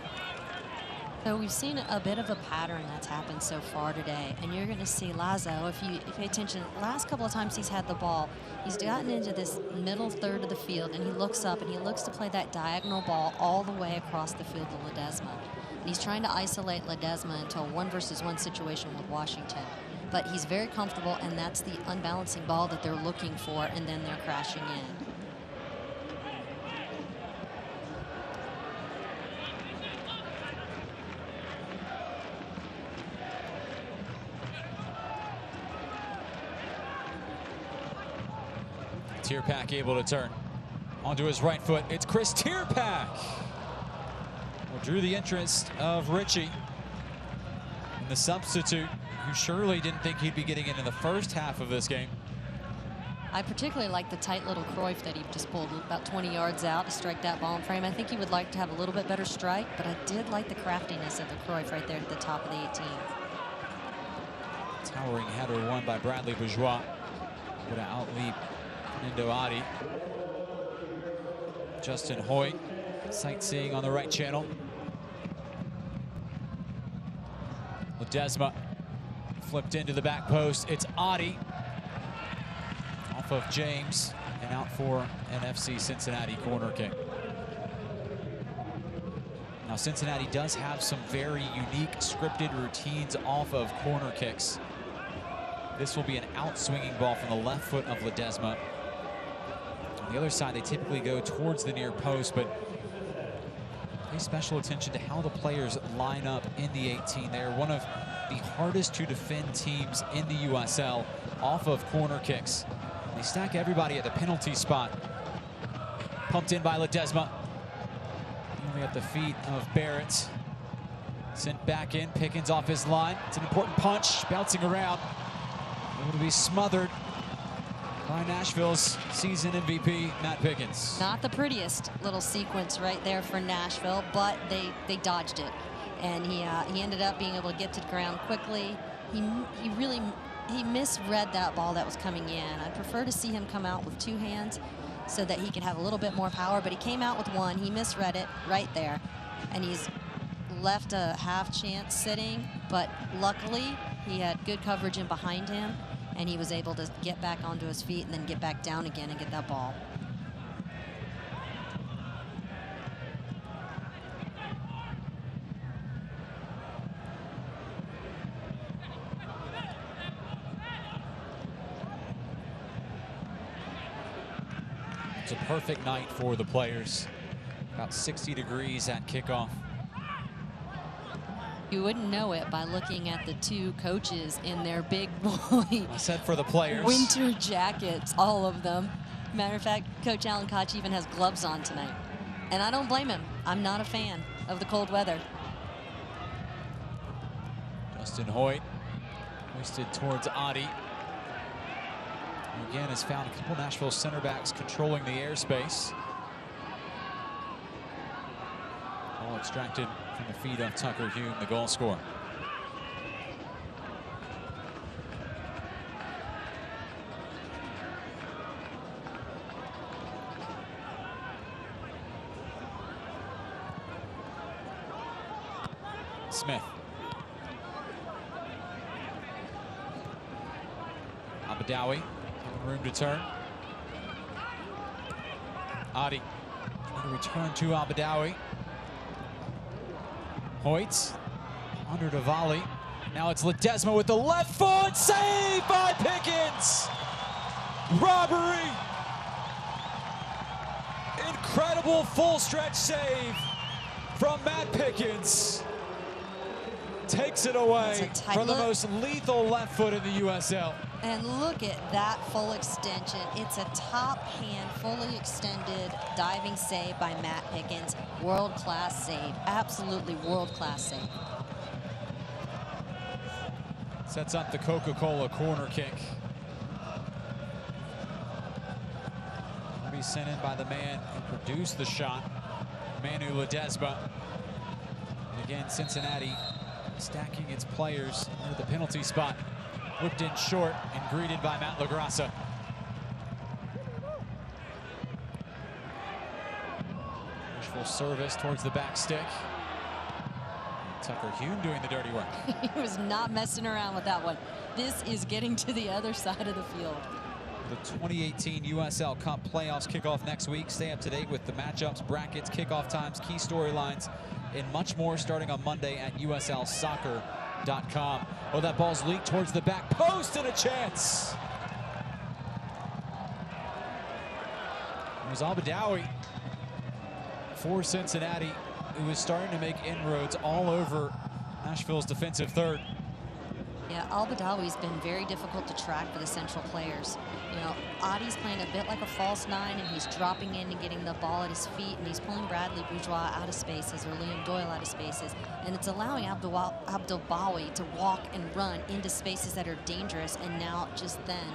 Speaker 2: So we've seen a bit of a pattern that's happened so far today, and you're going to see Lazo, if you pay attention, last couple of times he's had the ball, he's gotten into this middle third of the field, and he looks up and he looks to play that diagonal ball all the way across the field to Ledesma. And he's trying to isolate Ledesma into a 1-versus-1 situation with Washington. But he's very comfortable, and that's the unbalancing ball that they're looking for, and then they're crashing in.
Speaker 1: Tierpak able to turn onto his right foot. It's Chris Tierpak. Well, drew the interest of Richie, and the substitute, who surely didn't think he'd be getting into the first half of this game.
Speaker 2: I particularly like the tight little Cruyff that he just pulled about 20 yards out to strike that ball in frame. I think he would like to have a little bit better strike, but I did like the craftiness of the Cruyff right there at the top of the 18.
Speaker 1: Towering header won by Bradley Bourgeois. Would have outleaped Nindo Adi. Justin Hoyt sightseeing on the right channel. Ledesma flipped into the back post. It's Adi off of James and out for an FC Cincinnati corner kick. Now Cincinnati does have some very unique scripted routines off of corner kicks. This will be an out-swinging ball from the left foot of Ledesma. On the other side, they typically go towards the near post, but pay special attention to how the players line up in the 18. They are one of the hardest to defend teams in the USL off of corner kicks. They stack everybody at the penalty spot. Pumped in by Ledesma. Only at the feet of Barrett. Sent back in, Pickens off his line. It's an important punch, bouncing around. Able to be smothered by Nashville's season MVP, Matt Pickens.
Speaker 2: Not the prettiest little sequence right there for Nashville, but they dodged it. And he ended up being able to get to the ground quickly. He misread that ball that was coming in. I'd prefer to see him come out with 2 hands so that he could have a little bit more power, but he came out with 1. He misread it right there, and he's left a half chance sitting, but luckily he had good coverage in behind him, and he was able to get back onto his feet and then get back down again and get that ball.
Speaker 1: It's a perfect night for the players. About 60 degrees at kickoff.
Speaker 2: You wouldn't know it by looking at the two coaches in their big boy
Speaker 1: I said for the players.
Speaker 2: winter jackets, all of them. Matter of fact, Coach Alan Koch even has gloves on tonight. And I don't blame him. I'm not a fan of the cold weather.
Speaker 1: Justin Hoyt hoisted towards Adi. And again, has found a couple Nashville center backs controlling the airspace. Ball extracted from the feet of Tucker Hume, the goal scorer. Smith. Abadawi, having room to turn. Adi trying to return to Abadawi. Hoyt under to volley. Now it's Ledesma with the left foot. Save by Pickens. Robbery. Incredible full stretch save from Matt Pickens. Takes it away from the most lethal left foot in the USL.
Speaker 2: And look at that full extension. It's a top hand, fully extended diving save by Matt Pickens. World-class save. Absolutely world-class save.
Speaker 1: Sets up the Coca-Cola corner kick. Will be sent in by the man who produced the shot, Emanuel Ledesma. And again, Cincinnati stacking its players under the penalty spot. Whipped in short and greeted by Matt LaGrassa. Wishful service towards the back stick. Tucker Hume doing the dirty work.
Speaker 2: He was not messing around with that one. This is getting to the other side of the field.
Speaker 1: The 2018 USL Cup playoffs kick off next week. Stay up to date with the matchups, brackets, kickoff times, key storylines, and much more starting on Monday at uslsoccer.com. Oh, that ball's leaked towards the back post and a chance. It was Abadawi for Cincinnati, who is starting to make inroads all over Nashville's defensive third.
Speaker 2: Yeah, Abadawi's been very difficult to track for the central players. You know, Adi's playing a bit like a false nine, and he's dropping in and getting the ball at his feet, and he's pulling Bradley Bourgeois out of spaces or Liam Doyle out of spaces, and it's allowing Abdelbawi to walk and run into spaces that are dangerous. And now just then,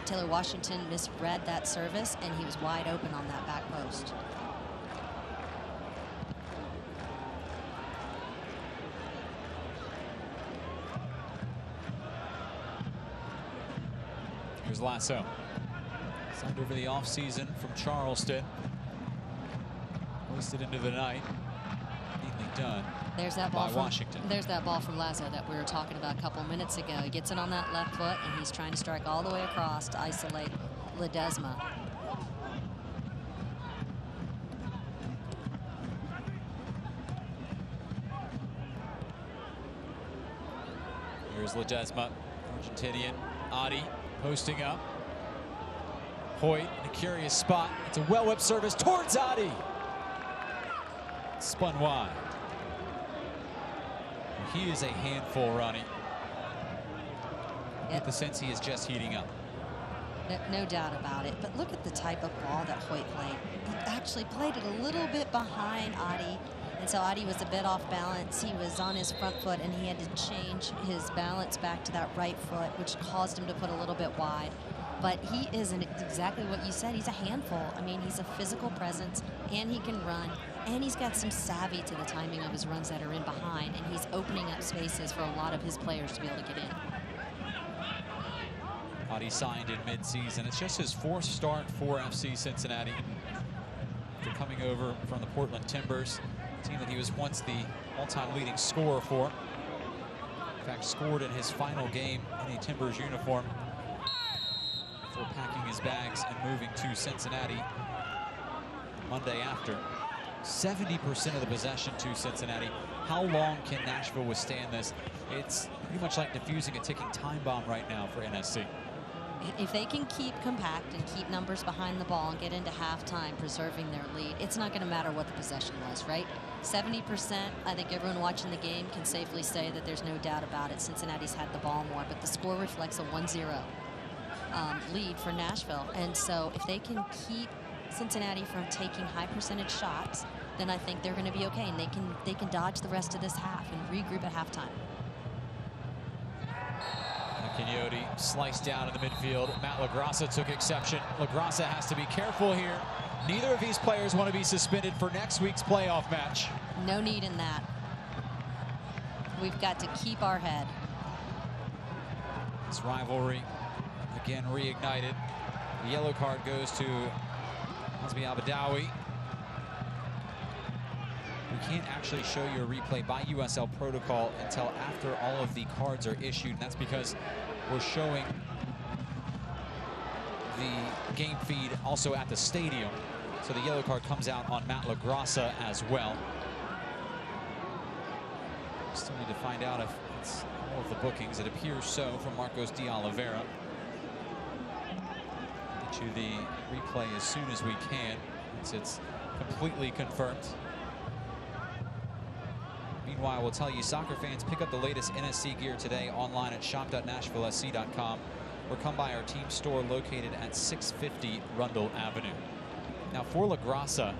Speaker 2: Taylor Washington misread that service, and he was wide open on that back post.
Speaker 1: Here's Lasso. Signed over the offseason from Charleston. Hoisted into the night. Neatly done.
Speaker 2: There's that ball
Speaker 1: by
Speaker 2: from
Speaker 1: Washington.
Speaker 2: There's that ball from Lasso that we were talking about a couple minutes ago. He gets it on that left foot, and he's trying to strike all the way across to isolate Ledesma.
Speaker 1: Here's Ledesma, Argentinian. Adi posting up. Hoyt in a curious spot. It's a well-whipped service towards Adi. Spun wide. He is a handful, Ronnie. Get the sense he is just heating up.
Speaker 2: No doubt about it. But look at the type of ball that Hoyt played. He actually played it a little bit behind Adi. And so Adi was a bit off balance. He was on his front foot, and he had to change his balance back to that right foot, which caused him to put a little bit wide. But he isn't exactly what you said. He's a handful. I mean, he's a physical presence, and he can run, and he's got some savvy to the timing of his runs that are in behind, and he's opening up spaces for a lot of his players to be able to get in.
Speaker 1: Adi signed in mid-season. It's just his fourth start for FC Cincinnati. After coming over from the Portland Timbers, a team that he was once the all-time leading scorer for. In fact, scored in his final game in a Timbers uniform before packing his bags and moving to Cincinnati Monday after. 70% of the possession to Cincinnati. How long can Nashville withstand this? It's pretty much like defusing a ticking time bomb right now for NSC.
Speaker 2: if they can keep compact and keep numbers behind the ball and get into halftime preserving their lead, it's not going to matter what the possession was, right? 70%, I think everyone watching the game can safely say that there's no doubt about it. Cincinnati's had the ball more, but the score reflects a 1-0 lead for Nashville. And so if they can keep Cincinnati from taking high percentage shots, then I think they're going to be okay, and they can dodge the rest of this half and regroup at halftime.
Speaker 1: Quixote sliced down in the midfield. Matt LaGrassa took exception. LaGrassa has to be careful here. Neither of these players want to be suspended for next week's playoff match.
Speaker 2: No need in that. We've got to keep our head.
Speaker 1: This rivalry again reignited. The yellow card goes to Hasbi Abadawi. We can't actually show you a replay by USL protocol until after all of the cards are issued, and that's because we're showing the game feed also at the stadium. So the yellow card comes out on Matt LaGrassa as well. Still need to find out if it's all of the bookings. It appears so from Marcos de Oliveira. Get you the replay as soon as we can, once it's completely confirmed. Meanwhile, we'll tell you, soccer fans, pick up the latest NSC gear today online at shop.nashvillesc.com or come by our team store located at 650 Rundle Avenue. Now, for LaGrassa,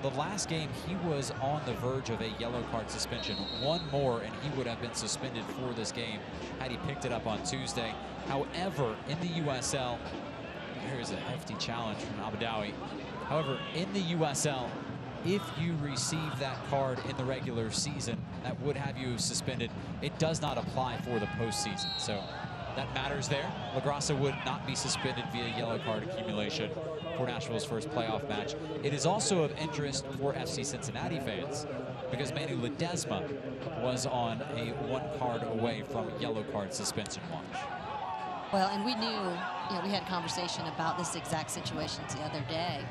Speaker 1: the last game he was on the verge of a yellow card suspension. One more and he would have been suspended for this game had he picked it up on Tuesday. However, in the USL, here's a hefty challenge from Abadawi. However, in the USL, if you receive that card in the regular season, that would have you suspended. It does not apply for the postseason, so that matters there. LaGrassa would not be suspended via yellow card accumulation for Nashville's first playoff match. It is also of interest for FC Cincinnati fans because Emanuel Ledesma was on a 1 card away from yellow card suspension watch.
Speaker 2: Well, and we knew, we had a conversation about this exact situation the other day.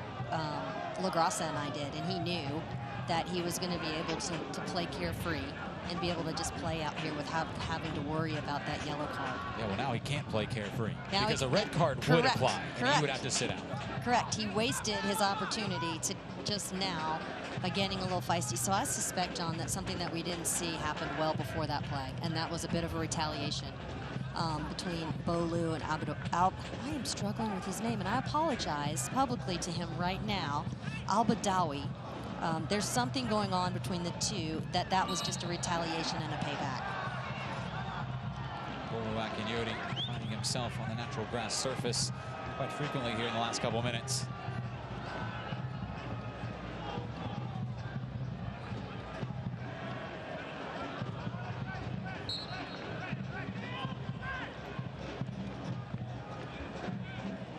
Speaker 2: LaGrassa and I did, and he knew that he was going to be able to play carefree and be able to just play out here without having to worry about that yellow card.
Speaker 1: Yeah, well, now he can't play carefree
Speaker 2: now
Speaker 1: because a red card would apply, and he would have to sit out.
Speaker 2: Correct. He wasted his opportunity to just now by getting a little feisty. So I suspect, John, that something that we didn't see happened well before that play, and that was a bit of a retaliation between Bolu and I am struggling with his name, and I apologize publicly to him right now. Abadawi. There's something going on between the two that was just a retaliation and a payback.
Speaker 1: Quixote finding himself on the natural grass surface quite frequently here in the last couple minutes.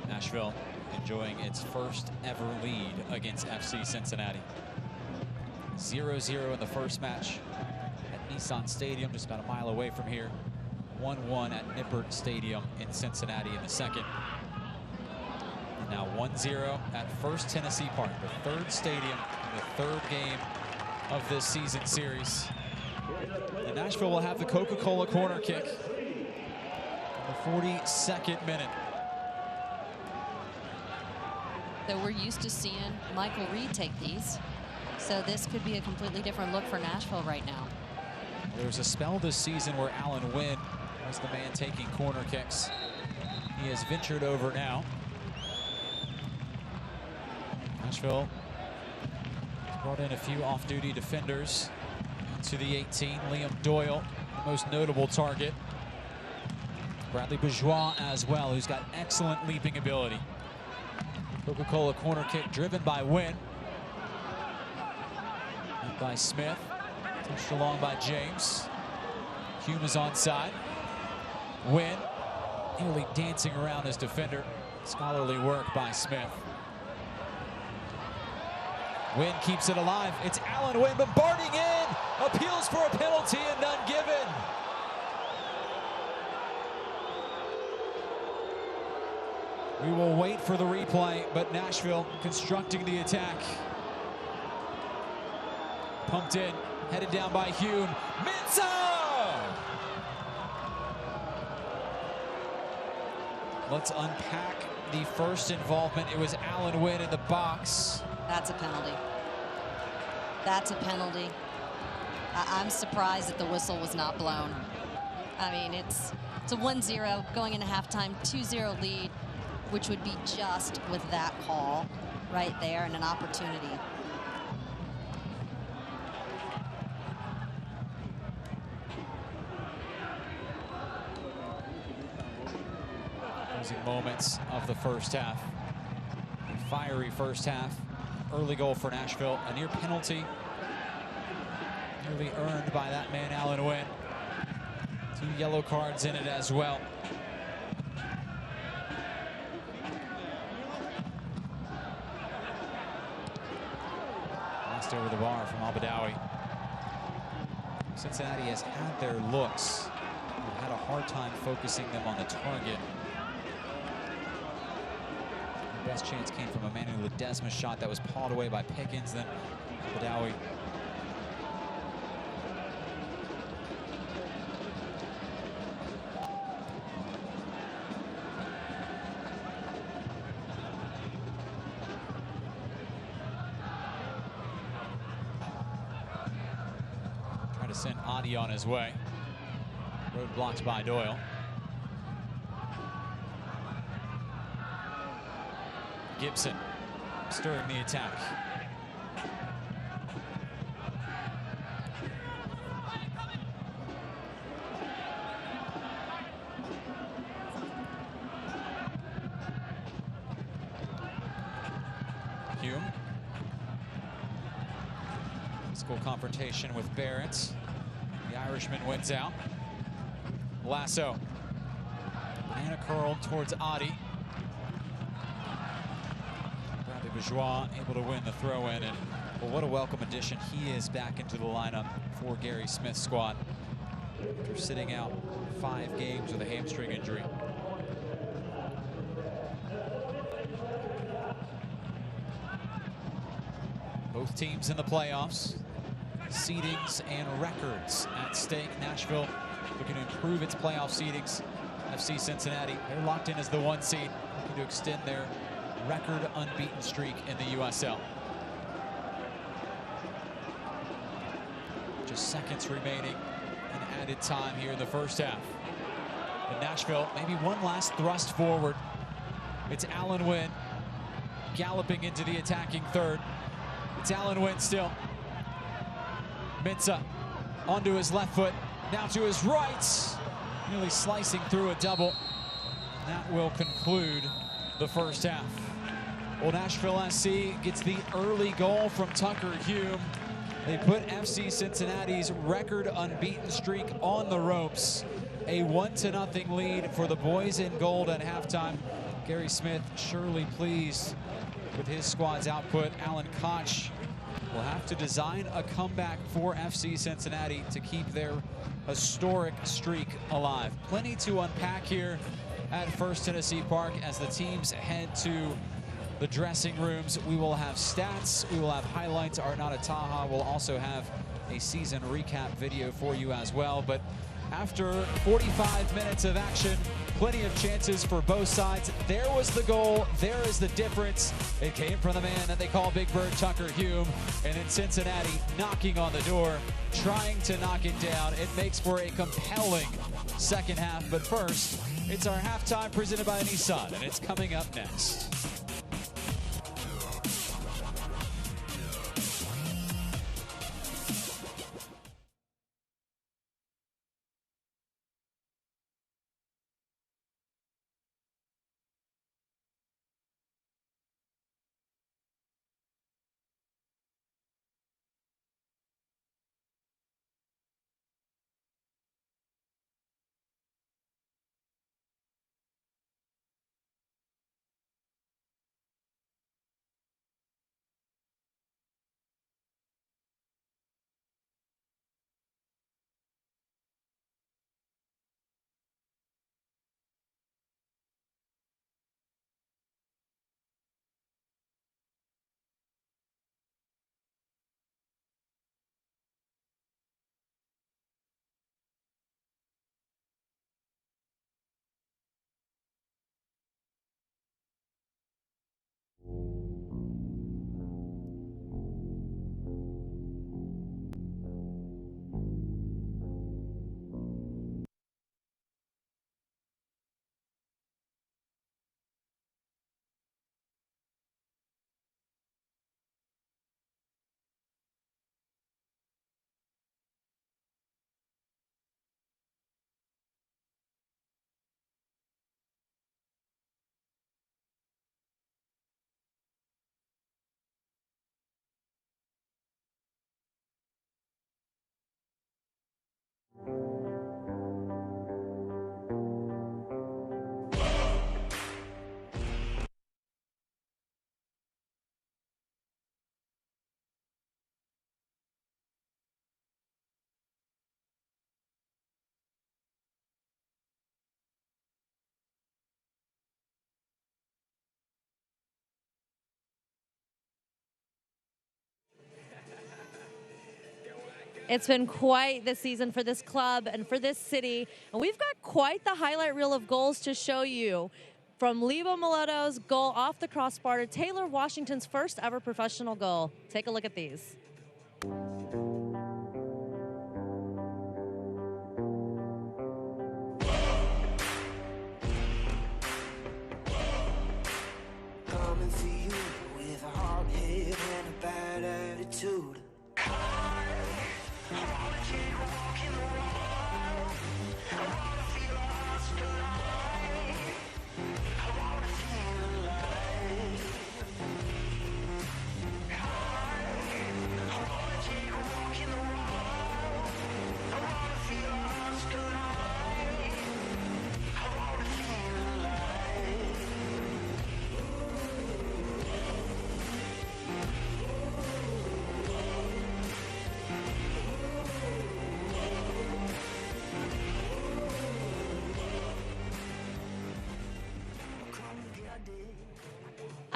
Speaker 1: Nashville enjoying its first ever lead against FC Cincinnati. 0-0 in the first match at Nissan Stadium, just about a mile away from here. 1-1 at Nippert Stadium in Cincinnati in the second. And now 1-0 at First Tennessee Park, the third stadium in the third game of this season series. And Nashville will have the Coca-Cola corner kick in the 42nd minute.
Speaker 2: So we're used to seeing Michael Reed take these. So this could be a completely different look for Nashville right now.
Speaker 1: There was a spell this season where Alan Wynn was the man taking corner kicks. He has ventured over now. Nashville has brought in a few off-duty defenders into the 18. Liam Doyle, the most notable target. Bradley Bourgeois as well, who's got excellent leaping ability. Coca-Cola corner kick driven by Wynn. And by Smith. Pushed along by James. Hume is onside. Wynn nearly dancing around his defender. Scholarly work by Smith. Wynn keeps it alive. It's Alan Wynn bombarding in. Appeals for a penalty and none given. We will wait for the replay, but Nashville constructing the attack. Pumped in, headed down by Hume. Mensah! Let's unpack the first involvement. It was Allen Wynn in the box.
Speaker 2: That's a penalty. That's a penalty. I'm surprised that the whistle was not blown. I mean, it's a 1-0 going into halftime, 2-0 lead, which would be just with that call right there and an opportunity.
Speaker 1: Closing moments of the first half. A fiery first half. Early goal for Nashville. A near penalty. Nearly earned by that man, Allen Wynn. 2 yellow cards in it as well. Passed over the bar from Abadawi. Cincinnati has had their looks. They've had a hard time focusing them on the target. The best chance came from Emanuel Ledesma's shot that was pawed away by Pickens. Then Abadawi. Trying to send Adi on his way. Road blocked by Doyle. Gibson stirring the attack. Hume. Physical confrontation with Barrett. The Irishman wins out. Lasso. Banana curl towards Adi. Bourgeois able to win the throw-in, and well, what a welcome addition he is back into the lineup for Gary Smith's squad after sitting out 5 games with a hamstring injury. Both teams in the playoffs, seedings and records at stake. Nashville looking to improve its playoff seedings. FC Cincinnati, they're locked in as the 1 seed, looking to extend their record unbeaten streak in the USL. Just seconds remaining and added time here in the first half. And Nashville, maybe one last thrust forward. It's Allen Wynn galloping into the attacking third. It's Allen Wynn still. Mintza onto his left foot, now to his right. Nearly slicing through a double. That will conclude the first half. Well, Nashville SC gets the early goal from Tucker Hume. They put FC Cincinnati's record unbeaten streak on the ropes. A 1-0 lead for the boys in gold at halftime. Gary Smith surely pleased with his squad's output. Alan Koch will have to design a comeback for FC Cincinnati to keep their historic streak alive. Plenty to unpack here at First Tennessee Park as the teams head to the dressing rooms. We will have stats, we will have highlights. Arnada Taha will also have a season recap video for you as well. But after 45 minutes of action, plenty of chances for both sides. There was the goal, there is the difference. It came from the man that they call Big Bird, Tucker Hume. And then Cincinnati knocking on the door, trying to knock it down. It makes for a compelling second half. But first, it's our halftime presented by Nissan, and it's coming up next.
Speaker 3: It's been quite the season for this club and for this city. And we've got quite the highlight reel of goals to show you. From Lebo Miloto's goal off the crossbar to Taylor Washington's first ever professional goal. Take a look at these.
Speaker 4: Coming for you with a hard head and a bad attitude.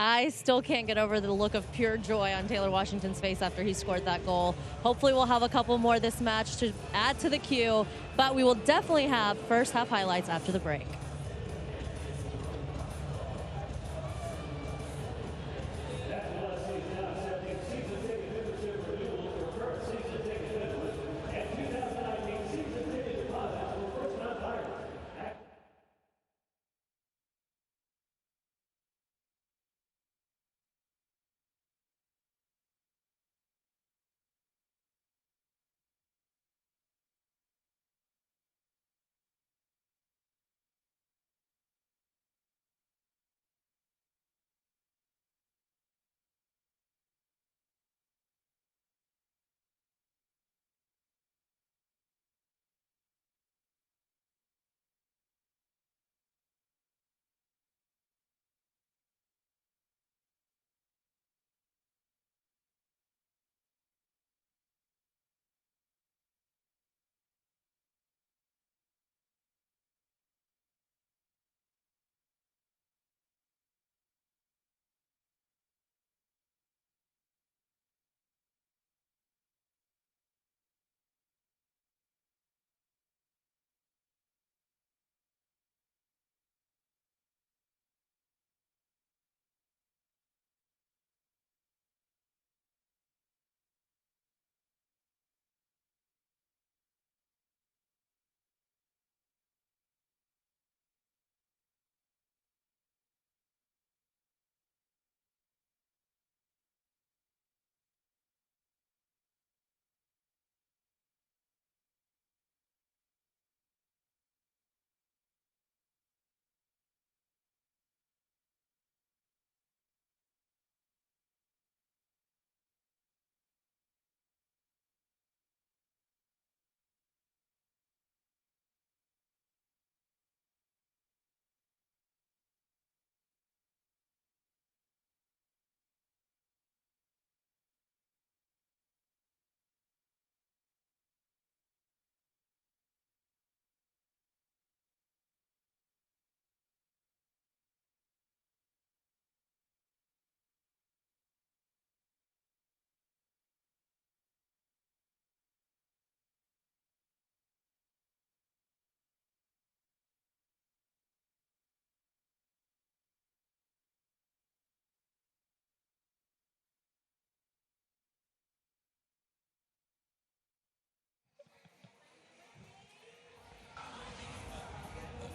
Speaker 3: I still can't get over the look of pure joy on Taylor Washington's face after he scored that goal. Hopefully we'll have a couple more this match to add to the queue, but we will definitely have first half highlights after the break.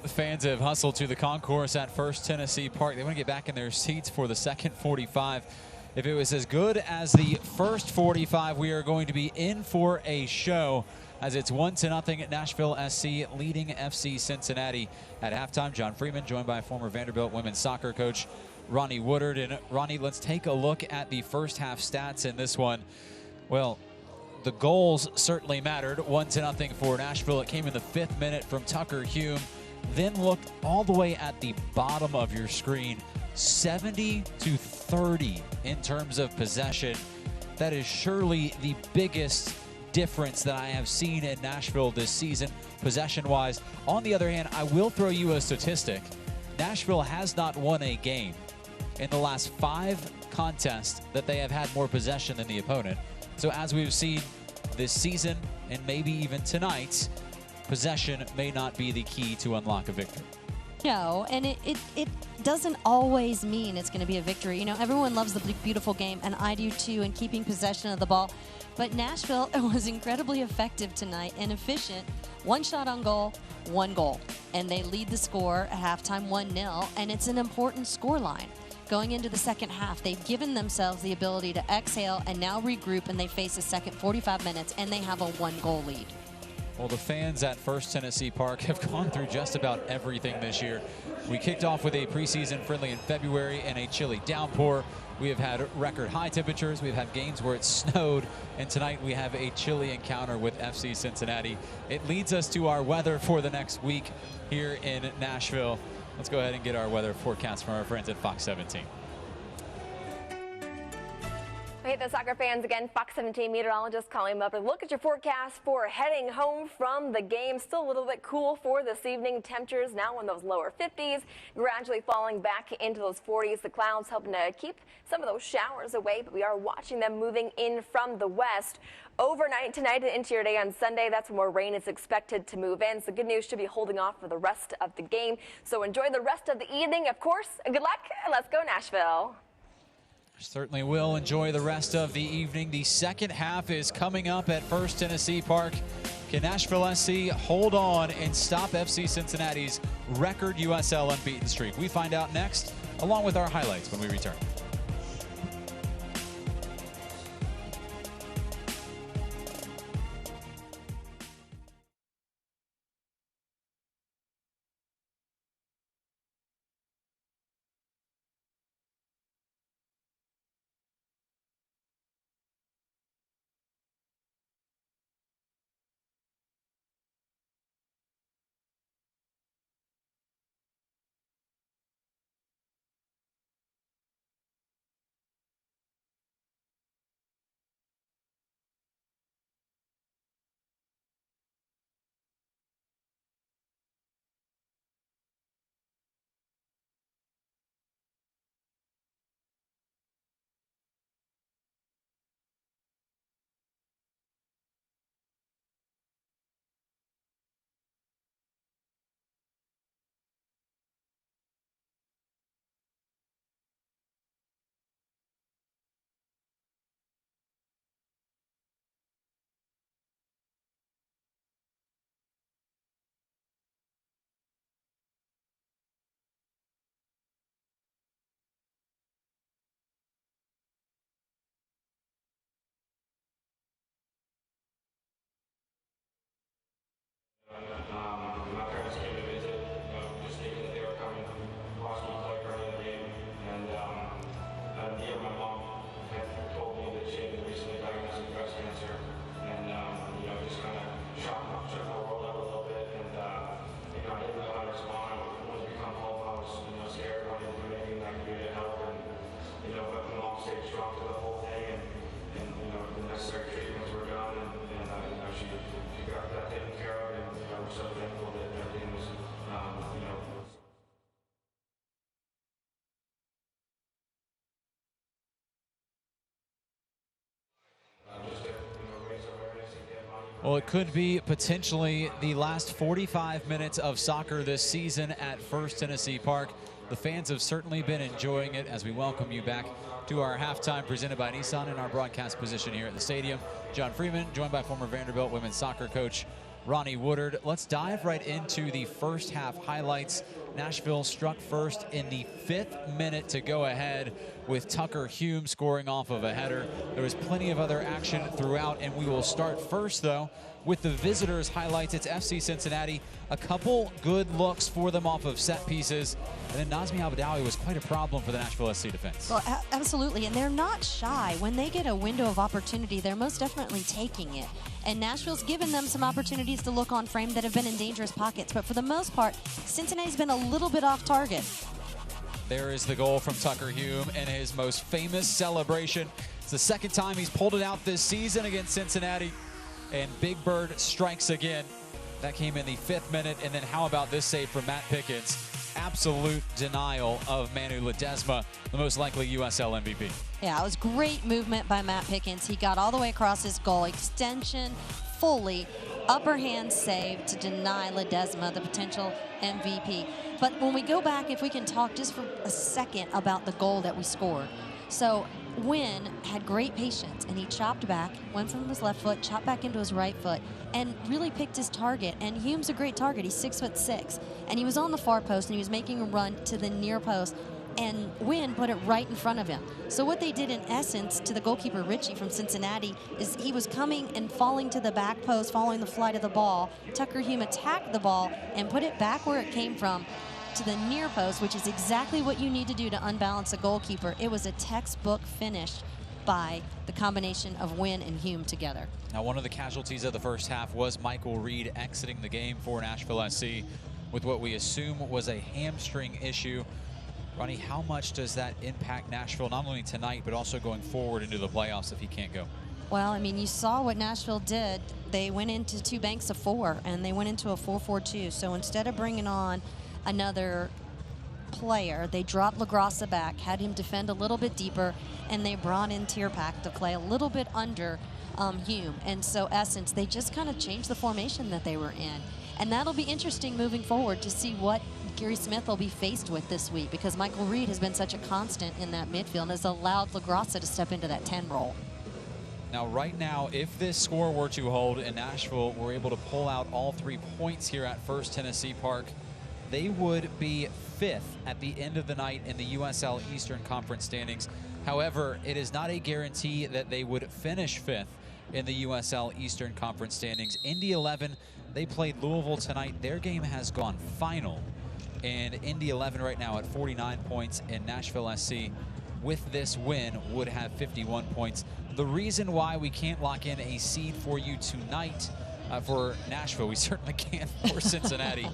Speaker 1: The fans have hustled to the concourse at First Tennessee Park. They want to get back in their seats for the second 45. If it was as good as the first 45, we are going to be in for a show, as it's 1-0 at Nashville SC leading FC Cincinnati. At halftime, John Freeman joined by former Vanderbilt women's soccer coach Ronnie Woodard. And Ronnie, let's take a look at the first half stats in this one. Well, the goals certainly mattered. 1-0 for Nashville. It came in the 5th minute from Tucker Hume. Then look all the way at the bottom of your screen, 70-30 in terms of possession. That is surely the biggest difference that I have seen in Nashville this season, possession-wise. On the other hand, I will throw you a statistic. Nashville has not won a game in the last 5 contests that they have had more possession than the opponent. So as we've seen this season and maybe even tonight, possession may not be the key to unlock a victory.
Speaker 2: No, and it doesn't always mean it's going to be a victory. You know, everyone loves the beautiful game, and I do too, and keeping possession of the ball. But Nashville was incredibly effective tonight and efficient. 1 shot on goal, 1 goal. And they lead the score at halftime 1-0, and it's an important scoreline. Going into the second half, they've given themselves the ability to exhale and now regroup, and they face a second 45 minutes, and they have a 1-goal lead.
Speaker 1: Well, the fans at First Tennessee Park have gone through just about everything this year. We kicked off with a preseason friendly in February and a chilly downpour. We have had record high temperatures. We've had games where it snowed. And tonight we have a chilly encounter with FC Cincinnati. It leads us to our weather for the next week here in Nashville. Let's go ahead and get our weather forecast from our friends at Fox 17.
Speaker 5: Hey, the soccer fans again. Fox 17 meteorologist calling up and look at your forecast for heading home from the game. Still a little bit cool for this evening. Temperatures now in those lower 50s, gradually falling back into those 40s. The clouds helping to keep some of those showers away, but we are watching them moving in from the west. Overnight tonight and into your day on Sunday, that's when more rain is expected to move in. So good news should be holding off for the rest of the game. So enjoy the rest of the evening, of course, and good luck. Let's go Nashville.
Speaker 1: Certainly will enjoy the rest of the evening. The second half is coming up at First Tennessee Park. Can Nashville SC hold on and stop FC Cincinnati's record USL unbeaten streak? We find out next, along with our highlights when we return.
Speaker 6: My parents came to visit, just thinking that they were coming to watch me play for another game. And my mom had told me that she had been recently diagnosed with breast cancer. And, just kind of shocked my world up a little bit. And, I didn't know how to respond. When we come home, I was, scared. I didn't do anything I could do to help. And, but my mom stayed strong through the whole thing. And the necessary treatments were done. And she got that taken care of. And, we're so thankful that everything was,
Speaker 1: Well, it could be potentially the last 45 minutes of soccer this season at First Tennessee Park. The fans have certainly been enjoying it as we welcome you back to our halftime presented by Nissan in our broadcast position here at the stadium. John Freeman, joined by former Vanderbilt women's soccer coach Ronnie Woodard. Let's dive right into the first half highlights. Nashville struck first in the 5th minute to go ahead with Tucker Hume scoring off of a header. There was plenty of other action throughout, and we will start first, though, with the visitors' highlights. It's FC Cincinnati. A couple good looks for them off of set pieces. And then Nazmi Al-Badawi was quite a problem for the Nashville SC defense.
Speaker 2: Well, absolutely, and they're not shy. When they get a window of opportunity, they're most definitely taking it. And Nashville's given them some opportunities to look on frame that have been in dangerous pockets. But for the most part, Cincinnati's been a little bit off target.
Speaker 1: There is the goal from Tucker Hume and his most famous celebration. It's the second time he's pulled it out this season against Cincinnati. And Big Bird strikes again. That came in the 5th minute. And then how about this save from Matt Pickens? absolute denial of Emanuel Ledesma, the most likely USL MVP.
Speaker 2: Yeah, it was great movement by Matt Pickens. He got all the way across his goal, extension, fully, upper hand save to deny Ledesma the potential MVP. But when we go back, if we can talk just for a second about the goal that we scored. So Wynn had great patience, and he chopped back, went from his left foot, chopped back into his right foot, and really picked his target. And Hume's a great target. He's 6'6", and he was on the far post, and he was making a run to the near post, and Wynn put it right in front of him. So what they did in essence to the goalkeeper Richie from Cincinnati is he was coming and falling to the back post, following the flight of the ball. Tucker Hume attacked the ball and put it back where it came from, to the near post, which is exactly what you need to do to unbalance a goalkeeper. It was a textbook finish by the combination of Wynn and Hume together.
Speaker 1: Now, one of the casualties of the first half was Michael Reed exiting the game for Nashville SC with what we assume was a hamstring issue. Ronnie, how much does that impact Nashville, not only tonight, but also going forward into the playoffs if he can't go?
Speaker 2: Well, I mean, you saw what Nashville did. They went into 2 banks of 4, and they went into a 4-4-2. So instead of bringing on another player, they dropped LaGrassa back, had him defend a little bit deeper, and they brought in Tierpak to play a little bit under Hume. And so, essence, they just kind of changed the formation that they were in. And that'll be interesting moving forward to see what Gary Smith will be faced with this week, because Michael Reed has been such a constant in that midfield and has allowed LaGrassa to step into that 10 role.
Speaker 1: Now, right now, if this score were to hold and Nashville were able to pull out all 3 points here at First Tennessee Park, they would be 5th at the end of the night in the USL Eastern Conference standings. However, it is not a guarantee that they would finish 5th in the USL Eastern Conference standings. Indy 11, they played Louisville tonight. Their game has gone final. And Indy 11 right now at 49 points, and Nashville SC with this win would have 51 points. The reason why we can't lock in a seed for you tonight for Nashville, we certainly can't for Cincinnati.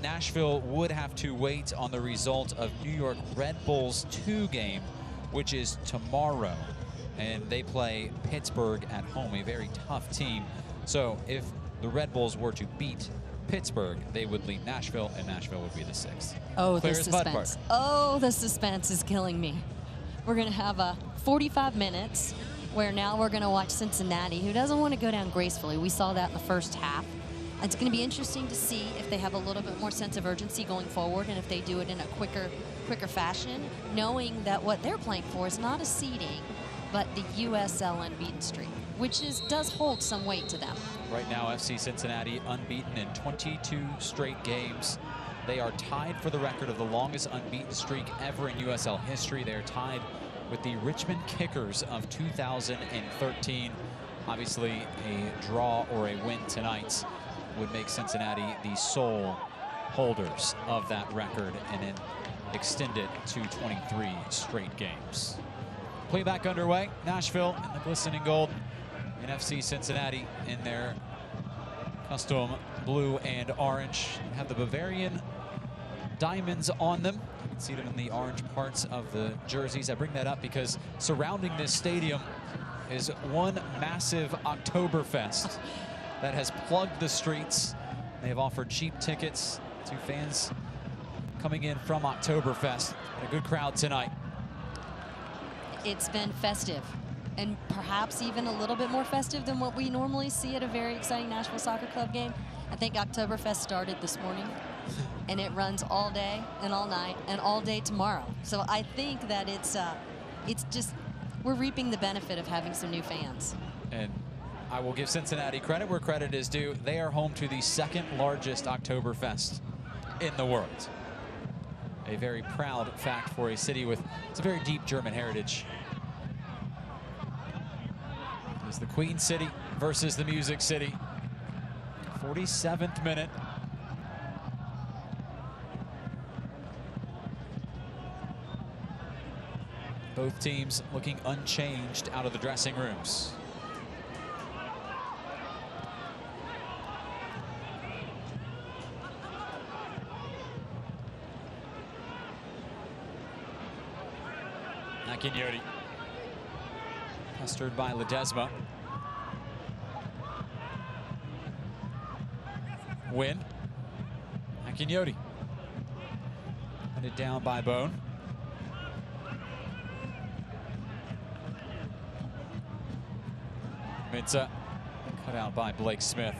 Speaker 1: Nashville would have to wait on the result of New York Red Bulls 2 game, which is tomorrow. And they play Pittsburgh at home, a very tough team. So if the Red Bulls were to beat Pittsburgh, they would lead Nashville, and Nashville would be the 6th.
Speaker 2: Oh, the suspense. Oh, the suspense is killing me. We're going to have a 45 minutes where now we're going to watch Cincinnati, who doesn't want to go down gracefully. We saw that in the first half. It's going to be interesting to see if they have a little bit more sense of urgency going forward, and if they do it in a quicker fashion, knowing that what they're playing for is not a seeding, but the USL unbeaten streak, which does hold some weight to them.
Speaker 1: Right now, FC Cincinnati unbeaten in 22 straight games. They are tied for the record of the longest unbeaten streak ever in USL history. They're tied with the Richmond Kickers of 2013. Obviously, a draw or a win tonight would make Cincinnati the sole holders of that record and then extend it to 23 straight games. Play back underway. Nashville in the glistening gold, and FC Cincinnati in their custom blue and orange. Have the Bavarian diamonds on them. You can see them in the orange parts of the jerseys. I bring that up because surrounding this stadium is one massive Oktoberfest that has plugged the streets. They have offered cheap tickets to fans coming in from Oktoberfest. And a good crowd tonight.
Speaker 2: It's been festive, and perhaps even a little bit more festive than what we normally see at a very exciting Nashville Soccer Club game. I think Oktoberfest started this morning, and it runs all day and all night and all day tomorrow. So I think that it's just, we're reaping the benefit of having some new fans.
Speaker 1: And I will give Cincinnati credit where credit is due. They are home to the 2nd largest Oktoberfest in the world. A very proud fact for a city with it's a very deep German heritage. It's the Queen City versus the Music City. 47th minute. Both teams looking unchanged out of the dressing rooms. Akinyoti, pestered by Ledesma. Win. Akinyoti. Hunted down by Bone. Mensah cut out by Blake Smith.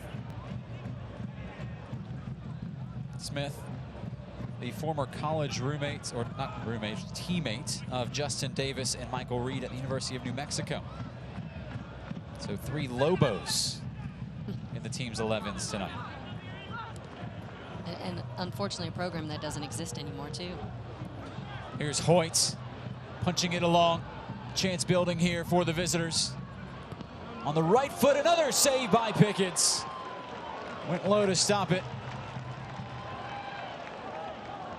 Speaker 1: Smith, the former college roommate, or not roommate, teammate of Justin Davis and Michael Reed at the University of New Mexico. So 3 Lobos in the team's 11s tonight.
Speaker 2: And unfortunately, a program that doesn't exist anymore, too.
Speaker 1: Here's Hoyt punching it along. Chance building here for the visitors. On the right foot, another save by Pickens. Went low to stop it.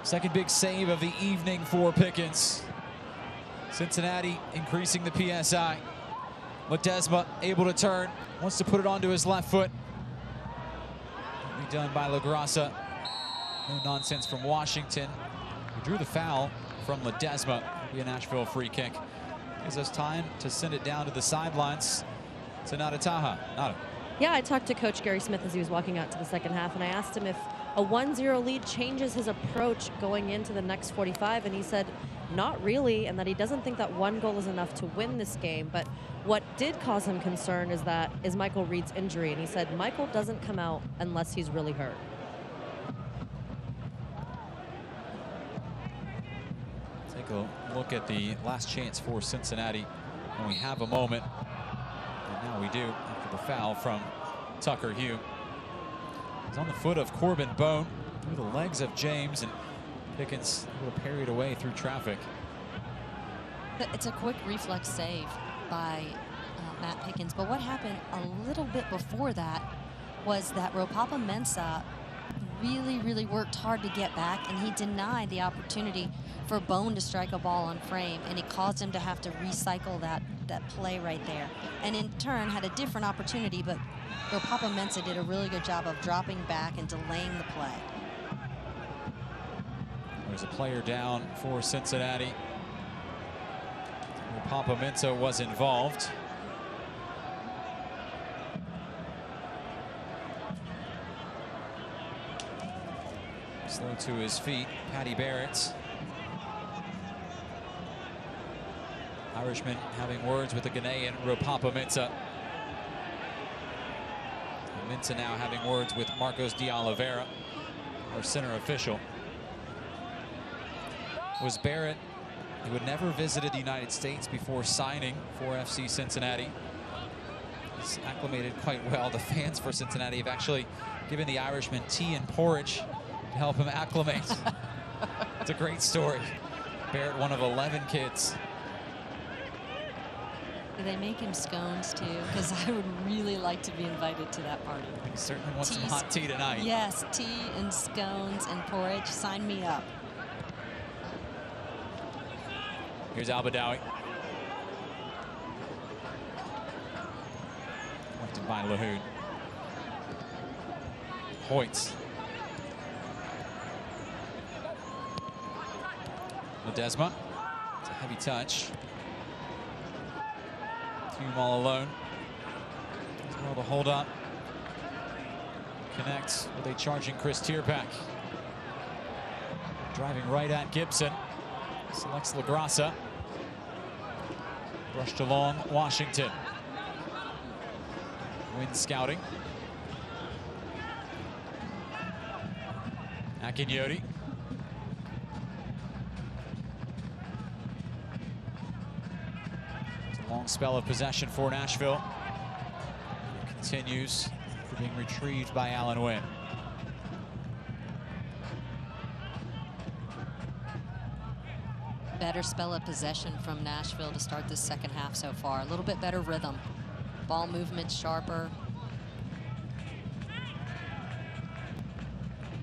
Speaker 1: Second big save of the evening for Pickens. Cincinnati increasing the PSI. Ledesma able to turn, wants to put it onto his left foot. Done by LaGrassa. No nonsense from Washington. He drew the foul from Ledesma. It'll be a Nashville free kick. Gives us time to send it down to the sidelines to Nada.
Speaker 3: Yeah, I talked to Coach Gary Smith as he was walking out to the second half, and I asked him if a 1-0 lead changes his approach going into the next 45, and he said not really, and that he doesn't think that 1 goal is enough to win this game. But what did cause him concern is Michael Reed's injury, and he said Michael doesn't come out unless he's really hurt.
Speaker 1: Take a look at the last chance for Cincinnati when we have a moment. And now we do after the foul from Tucker Hugh. He's on the foot of Corbin Bone, through the legs of James, and Pickens able to parry it away through traffic.
Speaker 2: It's a quick reflex save by Matt Pickens, but what happened a little bit before that was that Ropapa Mensah really worked hard to get back, and he denied the opportunity for Bone to strike a ball on frame, and it caused him to have to recycle that play right there, and in turn had a different opportunity, but Ropapa Mensah did a really good job of dropping back and delaying the play.
Speaker 1: There's a player down for Cincinnati. Ropapa Mensah was involved. Slow to his feet, Patty Barrett. Irishman having words with the Ghanaian Ropapa Mensah. Mensah now having words with Marcos de Oliveira, our center official. Was Barrett, who had never visited the United States before signing for FC Cincinnati. He's acclimated quite well. The fans for Cincinnati have actually given the Irishman tea and porridge to help him acclimate. It's a great story. Barrett, one of 11 kids.
Speaker 2: Do they make him scones too? Because I would really like to be invited to that party.
Speaker 1: He certainly wants some hot tea tonight.
Speaker 2: Yes, tea and scones and porridge. Sign me up.
Speaker 1: Here's Al-Badawi. Lifted by Lahoud. Hoyt. Ledesma. It's a heavy touch. Hume all alone. As well to hold up. Connects with a charging Chris Tierpak. Driving right at Gibson. Selects LaGrassa. Brushed along Washington. Wind scouting. Akinyoti. Long spell of possession for Nashville. Continues for being retrieved by Allen Wynn.
Speaker 2: Better spell of possession from Nashville to start this second half so far. A little bit better rhythm. Ball movement sharper.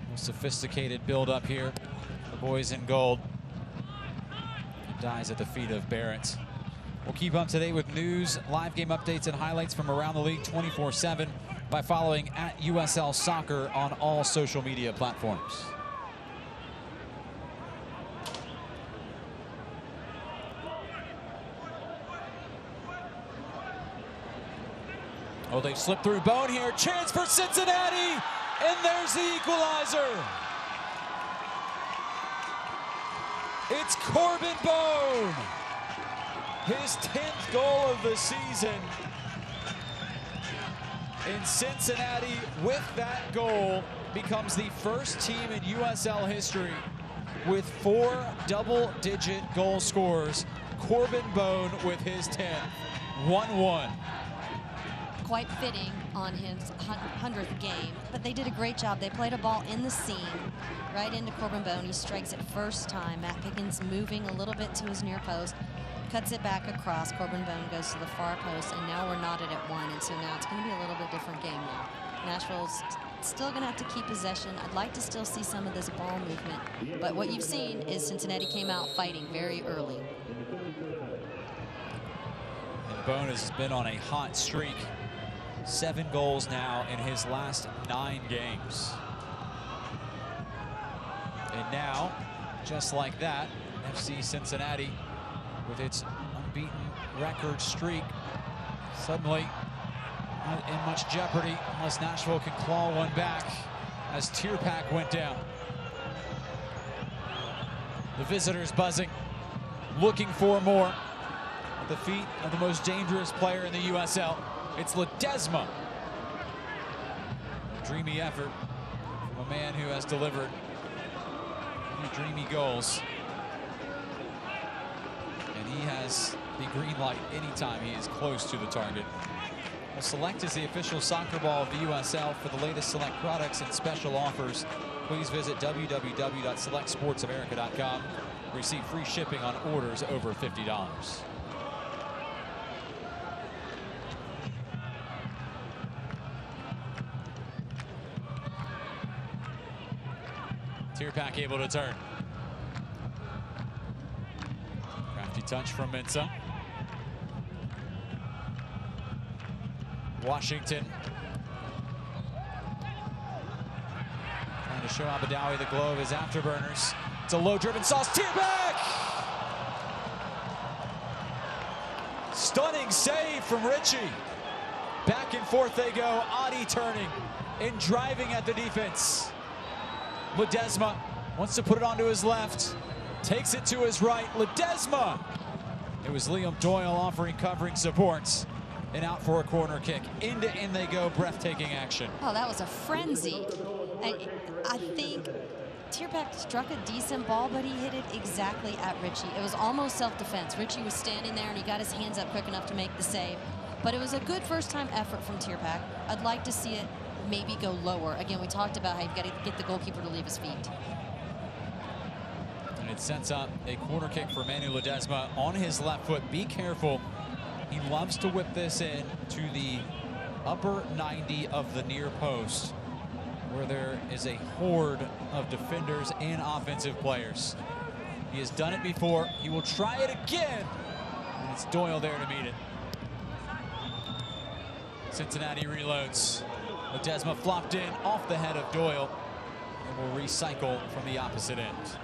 Speaker 1: More sophisticated build up here. The boys in gold. It dies at the feet of Barrett. We'll keep up to date with news, live game updates, and highlights from around the league 24/7 by following @USL Soccer on all social media platforms. Oh, they've slipped through Bone here. Chance for Cincinnati, and there's the equalizer. It's Corbin Bone. His 10th goal of the season. In Cincinnati, with that goal, becomes the first team in USL history with 4 double-digit goal scorers. Corbin Bone with his 10th, 1-1.
Speaker 2: Quite fitting on his 100th game, but they did a great job. They played a ball in the seam, right into Corbin Bone. He strikes it first time. Matt Pickens moving a little bit to his near post, cuts it back across. Corbin Bone goes to the far post, and now we're knotted at 1, and so now it's going to be a little bit different game now. Nashville's still going to have to keep possession. I'd like to still see some of this ball movement, but what you've seen is Cincinnati came out fighting very early.
Speaker 1: And Bone has been on a hot streak. 7 goals now in his last 9 games. And now, just like that, FC Cincinnati, with its unbeaten record streak, suddenly not in much jeopardy unless Nashville can claw one back as Tierpak went down. The visitors buzzing, looking for more. At the feet of the most dangerous player in the USL, it's Ledesma. A dreamy effort from a man who has delivered many dreamy goals. And he has the green light anytime he is close to the target. Well, Select is the official soccer ball of the USL. For the latest Select products and special offers, please visit www.selectsportsamerica.com. Receive free shipping on orders over $50. Tierpak able to turn. Crafty touch from Mensah. Washington trying to show Abadawi the glow of his afterburners. It's a low-driven sauce. Tierpak! Stunning save from Richie. Back and forth they go. Adi turning and driving at the defense. Ledesma wants to put it onto his left. Takes it to his right. Ledesma! It was Liam Doyle offering covering supports. And out for a corner kick. End to end they go. Breathtaking action.
Speaker 2: Oh, that was a frenzy. I think Tierpak struck a decent ball, but he hit it exactly at Richie. It was almost self-defense. Richie was standing there, and he got his hands up quick enough to make the save. But it was a good first-time effort from Tierpak. I'd like to see it maybe go lower. Again, we talked about how you've got to get the goalkeeper to leave his feet.
Speaker 1: And it sets up a corner kick for Emanuel Ledesma on his left foot. Be careful. He loves to whip this in to the upper 90 of the near post, where there is a horde of defenders and offensive players. He has done it before. He will try it again. And it's Doyle there to meet it. Cincinnati reloads. Ledesma flopped in off the head of Doyle and will recycle from the opposite end.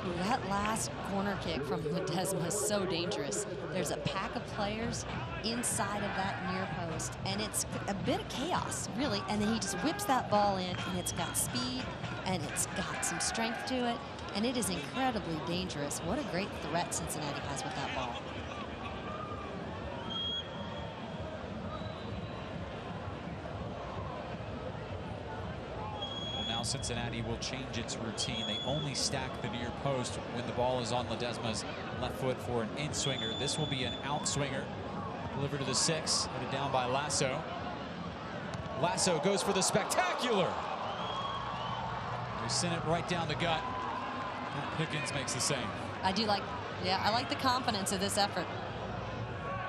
Speaker 2: Ooh, that last corner kick from Ledesma is so dangerous. There's a pack of players inside of that near post, and it's a bit of chaos, really. And then he just whips that ball in, and it's got speed, and it's got some strength to it, and it is incredibly dangerous. What a great threat Cincinnati has with that ball.
Speaker 1: Cincinnati will change its routine. They only stack the near post when the ball is on Ledesma's left foot for an in-swinger. This will be an out-swinger. Delivered to the 6, headed down by Lasso. Lasso goes for the spectacular. They sent it right down the gut. And Pickens makes the save.
Speaker 2: I like the confidence of this effort.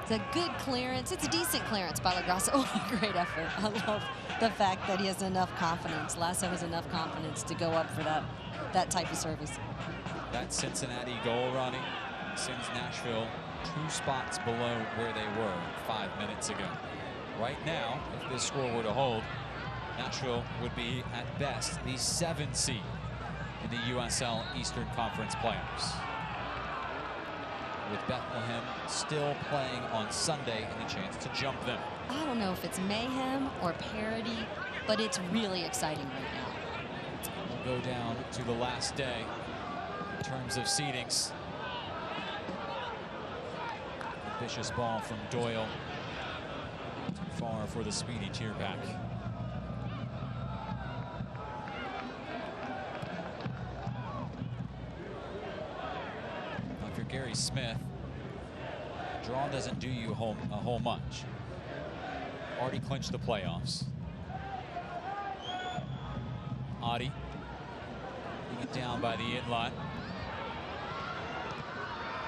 Speaker 2: It's a good clearance. It's a decent clearance by Lagrasso. Oh, great effort. I love the fact that he has enough confidence. Lasso has enough confidence to go up for that type of service.
Speaker 1: That Cincinnati goal, Ronnie, sends Nashville 2 spots below where they were 5 minutes ago. Right now, if this score were to hold, Nashville would be, at best, the 7th seed in the USL Eastern Conference playoffs. With Bethlehem still playing on Sunday and a chance to jump them.
Speaker 2: I don't know if it's mayhem or parody, but it's really exciting right now.
Speaker 1: We'll go down to the last day in terms of seedings. Vicious ball from Doyle. Too far for the speedy Tierback. Now if you're Gary Smith, draw doesn't do you a whole much. Already clinched the playoffs. Audi being it down by the in-line.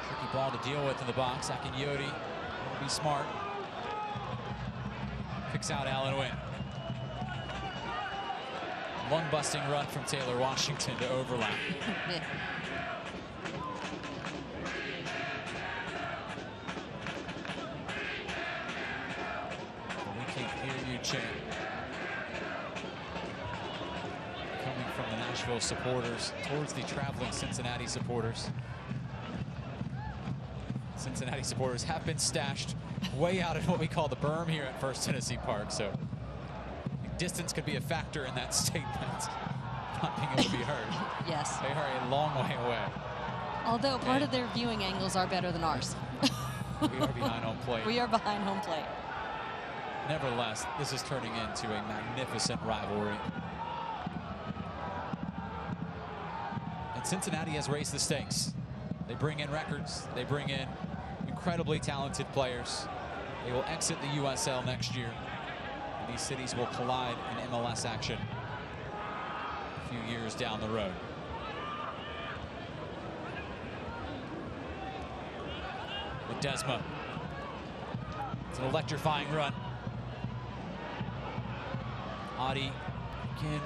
Speaker 1: Tricky ball to deal with in the box. Akinyoti will be smart. Picks out Allen Wynn. Lung-busting run from Taylor Washington to overlap. We can't hear you chant. Coming from the Nashville supporters towards the traveling Cincinnati supporters. Cincinnati supporters have been stashed way out in what we call the berm here at First Tennessee Park, so distance could be a factor in that statement. Not being able to be heard.
Speaker 2: Yes.
Speaker 1: They are a long way away.
Speaker 2: Although part of their viewing angles are better than ours.
Speaker 1: We are behind home plate.
Speaker 2: We are behind home plate.
Speaker 1: Nevertheless, this is turning into a magnificent rivalry. And Cincinnati has raised the stakes. They bring in records. They bring in incredibly talented players. They will exit the USL next year. And these cities will collide in MLS action a few years down the road. Ledesma. It's an electrifying run. Audi, again,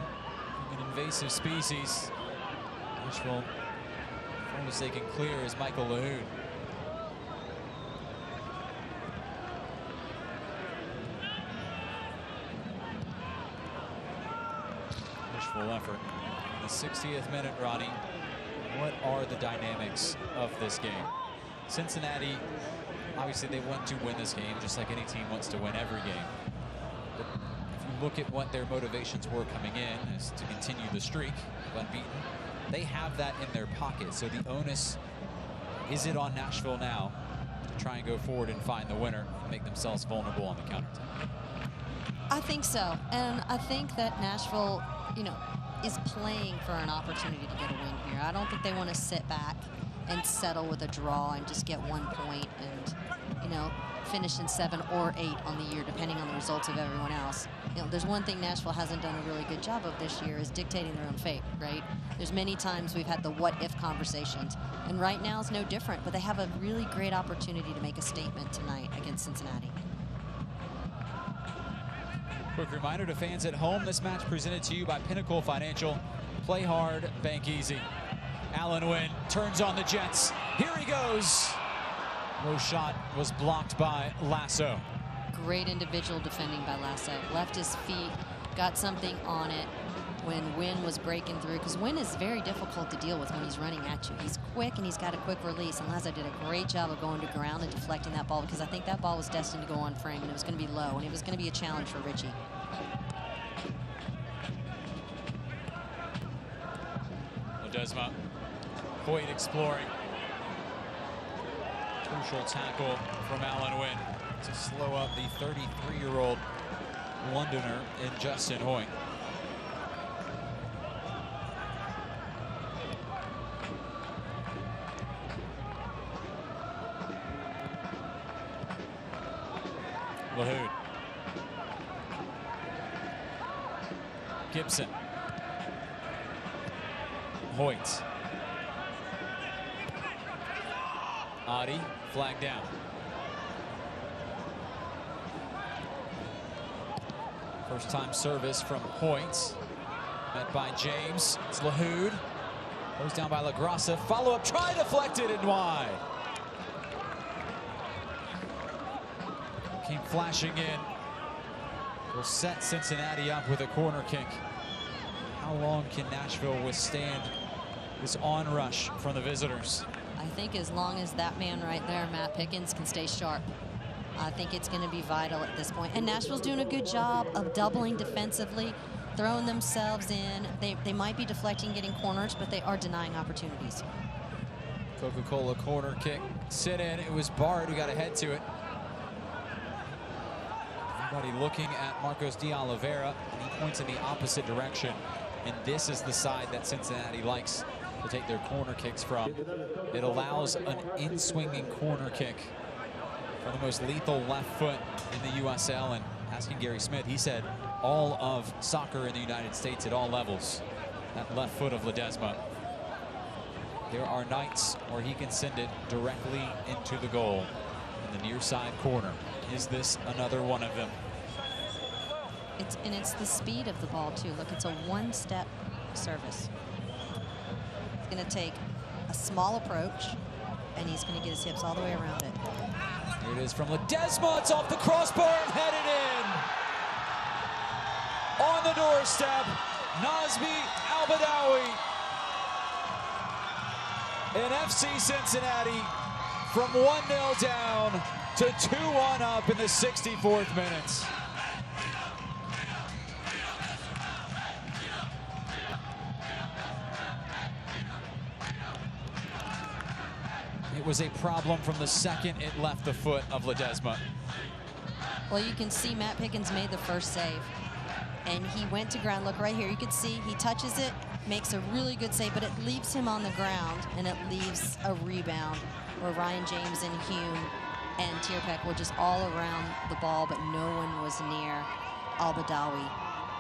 Speaker 1: an invasive species. Nashville, as they can clear, is Michael Lahoud. Wishful effort. In the 60th minute, Ronnie, what are the dynamics of this game? Cincinnati, obviously they want to win this game, just like any team wants to win every game. But if you look at what their motivations were coming in, is to continue the streak of unbeaten. They have that in their pocket, so the onus, is it on Nashville now to try and go forward and find the winner and make themselves vulnerable on the counterattack?
Speaker 2: I think so, and I think that Nashville, is playing for an opportunity to get a win here. I don't think they want to sit back and settle with a draw and just get 1 point and, finish in 7 or 8 on the year, depending on the results of everyone else. There's one thing Nashville hasn't done a really good job of this year is dictating their own fate, right? There's many times we've had the what-if conversations, and right now is no different, but they have a really great opportunity to make a statement tonight against Cincinnati.
Speaker 1: Quick reminder to fans at home, this match presented to you by Pinnacle Financial. Play hard, bank easy. Allen Wynn turns on the Jets. Here he goes. Low shot was blocked by Lasso.
Speaker 2: Great individual defending by Lasso. Left his feet, got something on it when Wynn was breaking through, because Wynn is very difficult to deal with when he's running at you. He's quick and he's got a quick release, and Lasso did a great job of going to ground and deflecting that ball, because I think that ball was destined to go on frame and it was going to be low and it was going to be a challenge for Richie.
Speaker 1: Ledesma, Hoyt exploring. Crucial tackle from Allen Wynn to slow up the 33-year-old Londoner in Justin Hoyt. Lahoud. Gibson. Hoyt. Audi, flag down. First time service from Hoyt. Met by James. It's Lahoud. Goes down by LaGrassa. Follow-up try, deflected and wide. Came flashing in. Will set Cincinnati up with a corner kick. How long can Nashville withstand this onrush from the visitors?
Speaker 2: I think as long as that man right there, Matt Pickens, can stay sharp, I think it's going to be vital at this point. And Nashville's doing a good job of doubling defensively. throwing themselves in. They might be deflecting, getting corners, but they are denying opportunities.
Speaker 1: Coca-Cola corner kick, sit in. It was Bard who got ahead to it. Everybody looking at Marcos de Oliveira, and he points in the opposite direction. And this is the side that Cincinnati likes to take their corner kicks from. It allows an in-swinging corner kick from the most lethal left foot in the USL. And asking Gary Smith, he said all of soccer in the United States at all levels, that left foot of Ledesma. There are nights where he can send it directly into the goal in the near side corner. Is this another one of them?
Speaker 2: It's the speed of the ball too. Look, it's a one-step service. He's going to take a small approach, and he's going to get his hips all the way around it.
Speaker 1: Here it is from Ledesma. It's off the crossbar and headed in. On the doorstep, Nazmi Al-Badawi. And FC Cincinnati from 1-0 down to 2-1 up in the 64th minute. It was a problem from the second it left the foot of Ledesma.
Speaker 2: Well, you can see Matt Pickens made the first save, and he went to ground. Look right here, you can see he touches it, makes a really good save, but it leaves him on the ground, and it leaves a rebound where Ryan James and Hume and Tierpeck were just all around the ball, but no one was near Al-Badawi.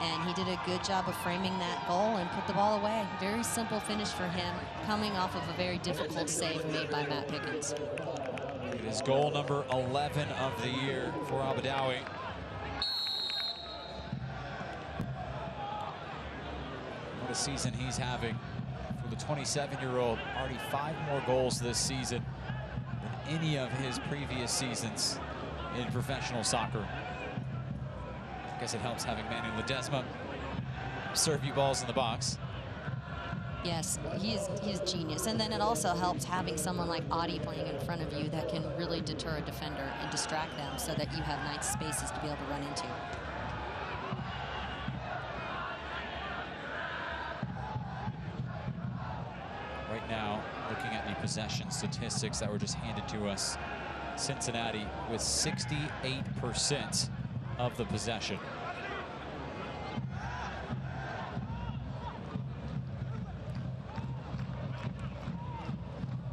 Speaker 2: And he did a good job of framing that goal and put the ball away. Very simple finish for him, coming off of a very difficult save made by Matt Pickens.
Speaker 1: It is goal number 11 of the year for Al-Badawi. What a season he's having for the 27-year-old. Already 5 more goals this season than any of his previous seasons in professional soccer. I guess it helps having Emanuel Ledesma serve you balls in the box.
Speaker 2: Yes, he is genius. And then it also helps having someone like Adi playing in front of you that can really deter a defender and distract them so that you have nice spaces to be able to run into.
Speaker 1: Right now, looking at the possession statistics that were just handed to us, Cincinnati with 68% of the possession.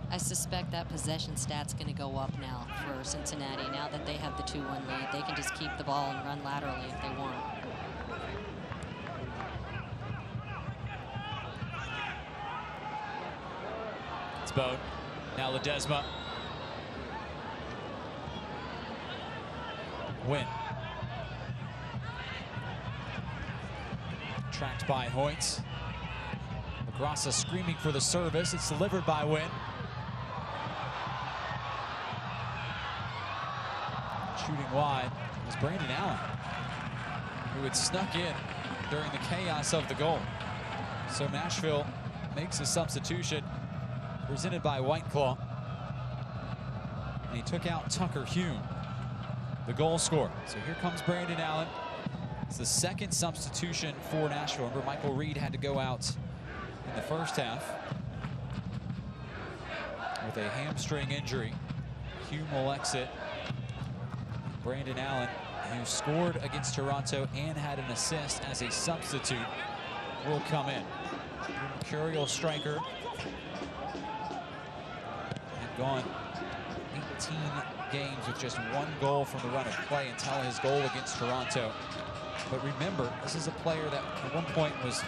Speaker 2: I suspect that possession stat's going to go up now for Cincinnati. Now that they have the 2-1 lead, they can just keep the ball and run laterally if they want.
Speaker 1: It's Bode. Now Ledesma. Win. Tracked by Hoyt. LaGrassa screaming for the service. It's delivered by Wynn. Shooting wide was Brandon Allen, who had snuck in during the chaos of the goal. So Nashville makes a substitution presented by White Claw. And he took out Tucker Hume, the goal scorer. So here comes Brandon Allen. It's the second substitution for Nashville. Remember, Michael Reed had to go out in the first half with a hamstring injury. Hume will exit. Brandon Allen, who scored against Toronto and had an assist as a substitute, will come in. Mercurial striker. Had gone 18 games with just 1 goal from the run of play until his goal against Toronto. But remember, this is a player that at one point was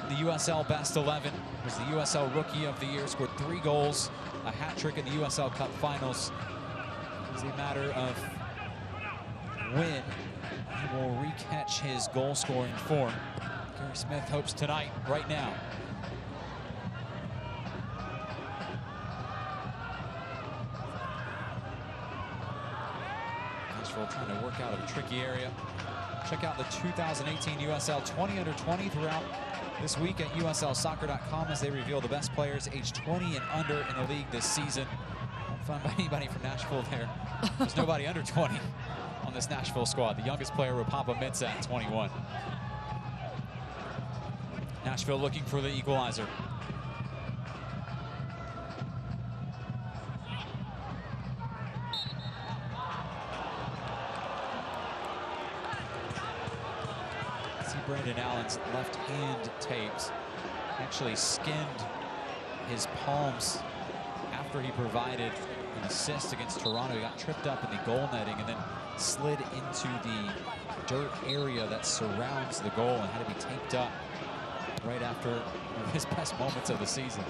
Speaker 1: the USL Best 11, was the USL Rookie of the Year, scored 3 goals, a hat trick in the USL Cup Finals. It's a matter of when he will recatch his goal-scoring form. Gary Smith hopes tonight, right now. Nashville trying to work out of a tricky area. Check out the 2018 USL 20 under 20 throughout this week at USLsoccer.com as they reveal the best players aged 20 and under in the league this season. Won't find anybody from Nashville there. There's nobody under 20 on this Nashville squad. The youngest player, Rapapa Mensah, at 21. Nashville looking for the equalizer. See Brandon Allen's left hand tapes. Actually skinned his palms after he provided an assist against Toronto. He got tripped up in the goal netting and then slid into the dirt area that surrounds the goal and had to be taped up right after one of his best moments of the season.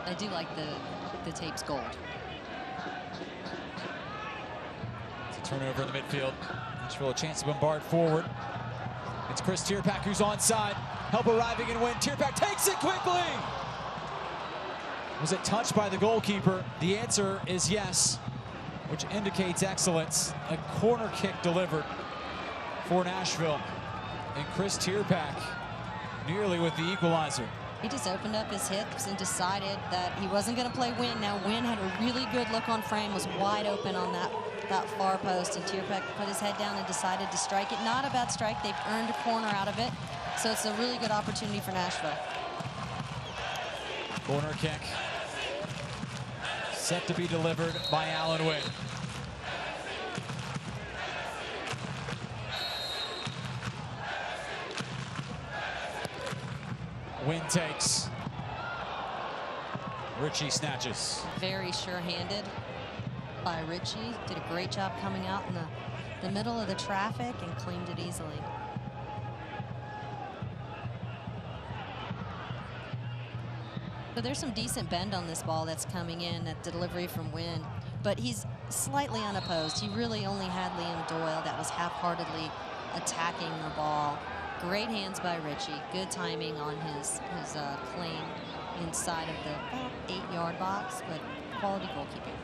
Speaker 2: I do like the tape's gold.
Speaker 1: It's a turnover in the midfield. Nashville a chance to bombard forward. It's Chris Tierpak who's onside. Help arriving and win. Tierpak takes it quickly. Was it touched by the goalkeeper? The answer is yes, which indicates excellence. A corner kick delivered for Nashville. And Chris Tierpak nearly with the equalizer.
Speaker 2: He just opened up his hips and decided that he wasn't going to play Wynn. Now Wynn had a really good look on frame, was wide open on that far post, and Tierpak put his head down and decided to strike it. Not a bad strike. They've earned a corner out of it, so it's a really good opportunity for Nashville.
Speaker 1: Corner kick set to be delivered by Alan Wynn. Wynn takes. Ritchie snatches.
Speaker 2: Very sure-handed by Ritchie. Did a great job coming out in the middle of the traffic and claimed it easily. So there's some decent bend on this ball that's coming in at the delivery from Wynn, but he's slightly unopposed. He really only had Liam Doyle that was half-heartedly attacking the ball. Great hands by Ritchie. Good timing on his claim inside of the about 8-yard box, but quality goalkeeping.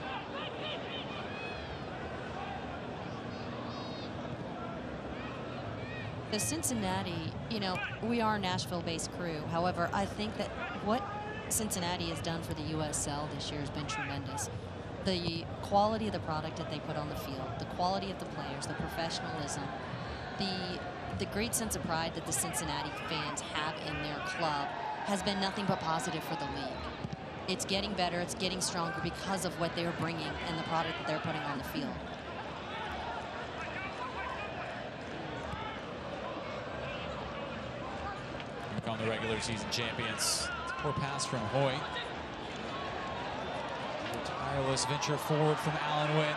Speaker 2: The Cincinnati, you know, we are a Nashville-based crew. However, I think that what Cincinnati has done for the USL this year has been tremendous. The quality of the product that they put on the field, the quality of the players, the professionalism, the great sense of pride that the Cincinnati fans have in their club has been nothing but positive for the league. It's getting better, it's getting stronger because of what they're bringing and the product that they're putting on the field.
Speaker 1: Here come the regular season champions. Poor pass from Hoy. A tireless venture forward from Alan Wynn.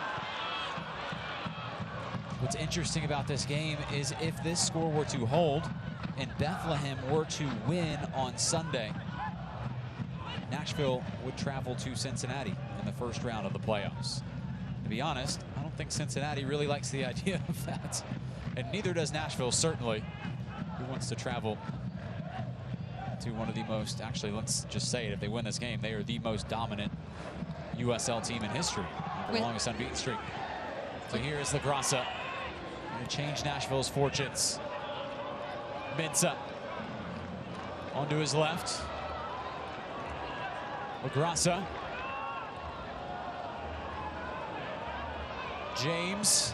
Speaker 1: What's interesting about this game is if this score were to hold and Bethlehem were to win on Sunday, Nashville would travel to Cincinnati in the first round of the playoffs. To be honest, I don't think Cincinnati really likes the idea of that. And neither does Nashville, certainly. Who wants to travel to one of the most, actually, let's just say it, if they win this game, they are the most dominant USL team in history. The longest unbeaten streak. So here is LaGrassa. Going to change Nashville's fortunes. Mensah onto his left. LaGrassa. James.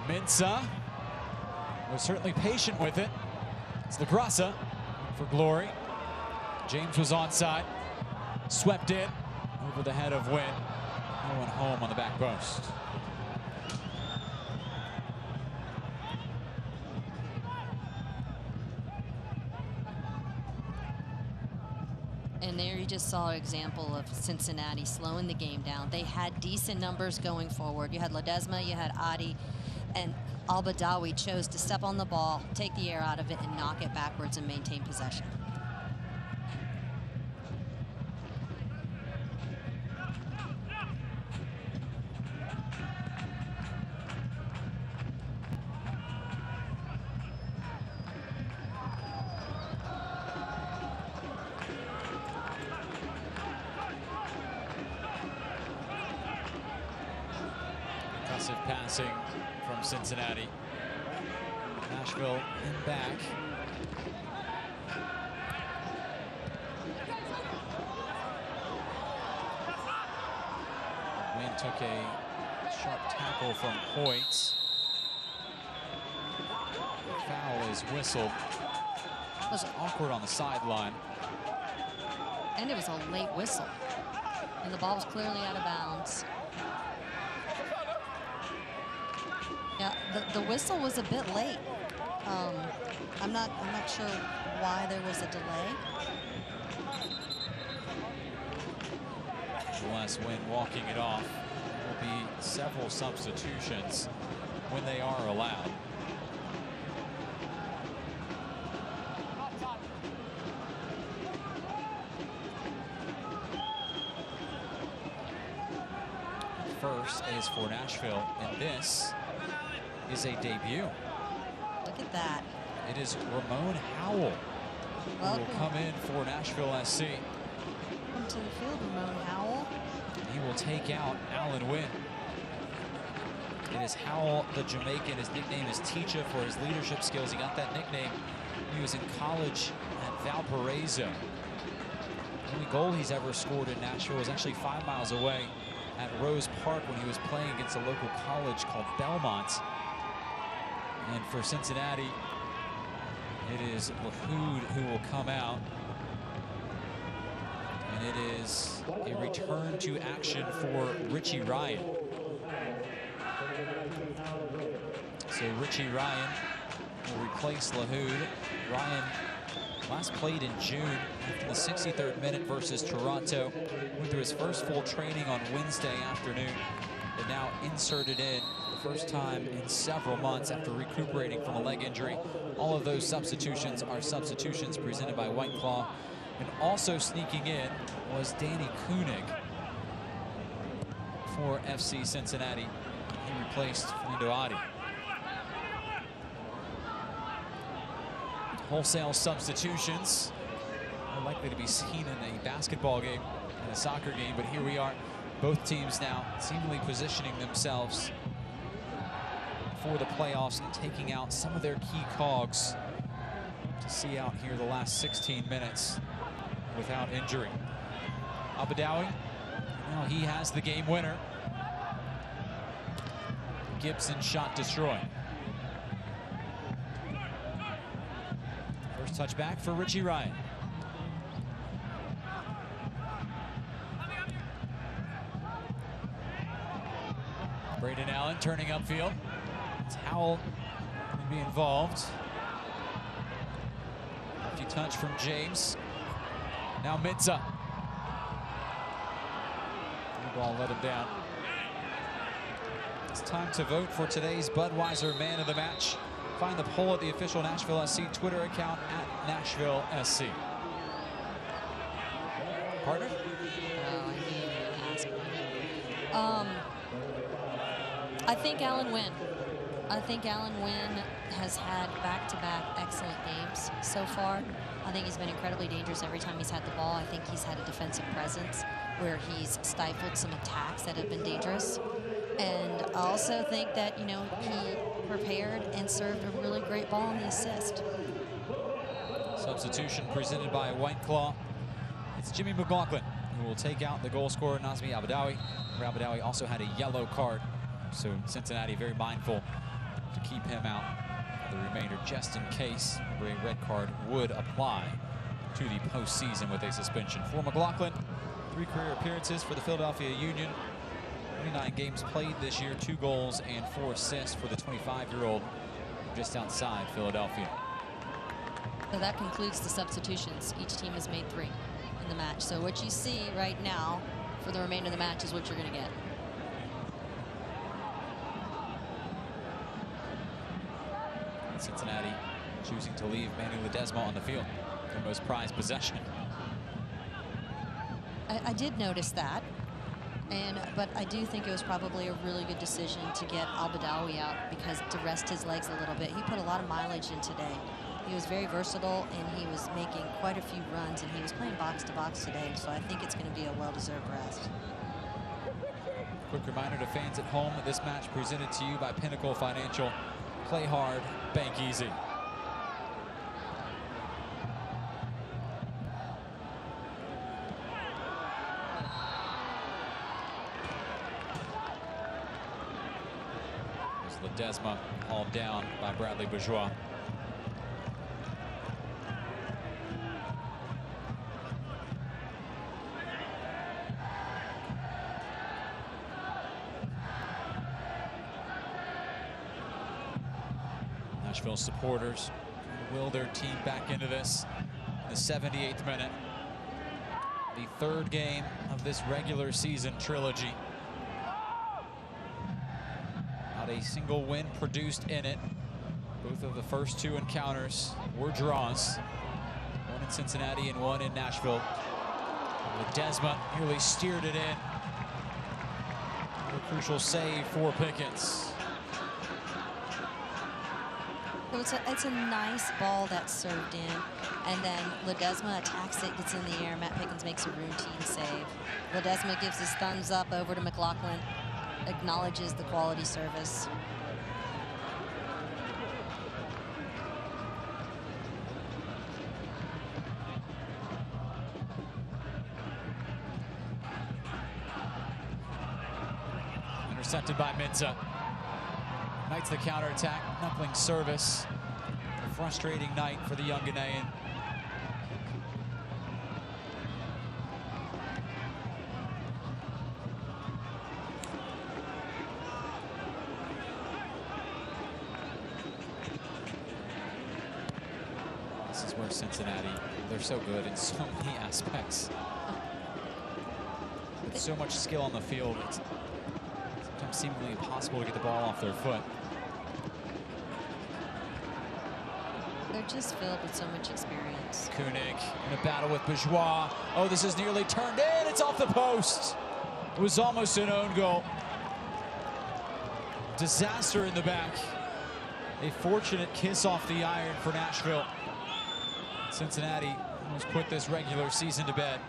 Speaker 1: Mensah was certainly patient with it. It's LaGrassa for glory. James was onside. Swept in over the head of Wynn. No one home on the back post.
Speaker 2: And there you just saw an example of Cincinnati slowing the game down. They had decent numbers going forward. You had Ledesma, you had Adi, and Al-Badawi chose to step on the ball, take the air out of it, and knock it backwards and maintain possession.
Speaker 1: Passing from Cincinnati. Nashville in back. Wynn took a sharp tackle from Hoyt. The foul is whistled. It was awkward on the sideline.
Speaker 2: And it was a late whistle. And the ball was clearly out of bounds. Yeah, the whistle was a bit late. I'm not sure why there was a delay.
Speaker 1: Les Wynn walking it off. There will be several substitutions when they are allowed. First is for Nashville, and this is a debut.
Speaker 2: Look at that.
Speaker 1: It is Ramon Howell who will come in for Nashville SC.
Speaker 2: Welcome to the field, Ramon Howell.
Speaker 1: He will take out Alan Wynn. It is Howell, the Jamaican. His nickname is Teacher for his leadership skills. He got that nickname when he was in college at Valparaiso. The only goal he's ever scored in Nashville was actually 5 miles away at Rose Park when he was playing against a local college called Belmont. And for Cincinnati, it is Lahoud who will come out. And it is a return to action for Richie Ryan. So Richie Ryan will replace Lahoud. Ryan last played in June after the 63rd minute versus Toronto. Went through his first full training on Wednesday afternoon, but now inserted in the first time in several months after recuperating from a leg injury. All of those substitutions are substitutions presented by White Claw. And also sneaking in was Danny Koenig for FC Cincinnati. He replaced Fernando Adi. Wholesale substitutions are likely to be seen in a basketball game and a soccer game, but here we are. Both teams now seemingly positioning themselves for the playoffs and taking out some of their key cogs to see out here the last 16 minutes without injury. Abadawi, now he has the game winner. Gibson shot destroyed. First touch back for Richie Ryan. Braden Allen turning upfield. It's Howell going to be involved. Lefty touch from James. Now Midza. The ball let him down. It's time to vote for today's Budweiser Man of the Match. Find the poll at the official Nashville SC Twitter account at Nashville SC. Partner?
Speaker 2: Oh, I knew you were going to ask me. I think Alan Wynn. I think Alan Wynn has had back-to-back excellent games so far. I think he's been incredibly dangerous every time he's had the ball. I think he's had a defensive presence where he's stifled some attacks that have been dangerous. And I also think that, you know, he prepared and served a really great ball on the assist.
Speaker 1: Substitution presented by White Claw. It's Jimmy McLaughlin who will take out the goal scorer, Nazmi Abadawi. Abadawi also had a yellow card, so Cincinnati very mindful to keep him out of the remainder just in case a red card would apply to the postseason with a suspension. For McLaughlin, 3 career appearances for the Philadelphia Union. 29 games played this year, 2 goals and 4 assists for the 25-year-old just outside Philadelphia.
Speaker 2: So that concludes the substitutions. Each team has made 3 in the match. So what you see right now for the remainder of the match is what you're going to get.
Speaker 1: Cincinnati choosing to leave Emanuel Ledesma on the field, their most prized possession.
Speaker 2: I did notice that. But I do think it was probably a really good decision to get Abadawi out because to rest his legs a little bit. He put a lot of mileage in today. He was very versatile and he was making quite a few runs and he was playing box to box today. So I think it's going to be a well-deserved rest.
Speaker 1: Quick reminder to fans at home that this match presented to you by Pinnacle Financial. Play hard, bank easy. Ledesma hauled down by Bradley Bourgeois. Nashville supporters will their team back into this in the 78th minute. The third game of this regular season trilogy. Not a single win produced in it. Both of the first two encounters were draws. One in Cincinnati and one in Nashville. Ledesma nearly steered it in. A crucial save for Pickens.
Speaker 2: It's a nice ball that's served in, and then Ledesma attacks it, gets in the air. Matt Pickens makes a routine save. Ledesma gives his thumbs up over to McLaughlin, acknowledges the quality service.
Speaker 1: Intercepted by Minza. Knights the counterattack, knuckling service. A frustrating night for the young Ghanaian. This is where Cincinnati, they're so good in so many aspects. With so much skill on the field, it's sometimes seemingly impossible to get the ball off their foot.
Speaker 2: They're just filled with so much experience.
Speaker 1: Koenig in a battle with Bourgeois. Oh, this is nearly turned in. It's off the post. It was almost an own goal. Disaster in the back. A fortunate kiss off the iron for Nashville. Cincinnati almost put this regular season to bed.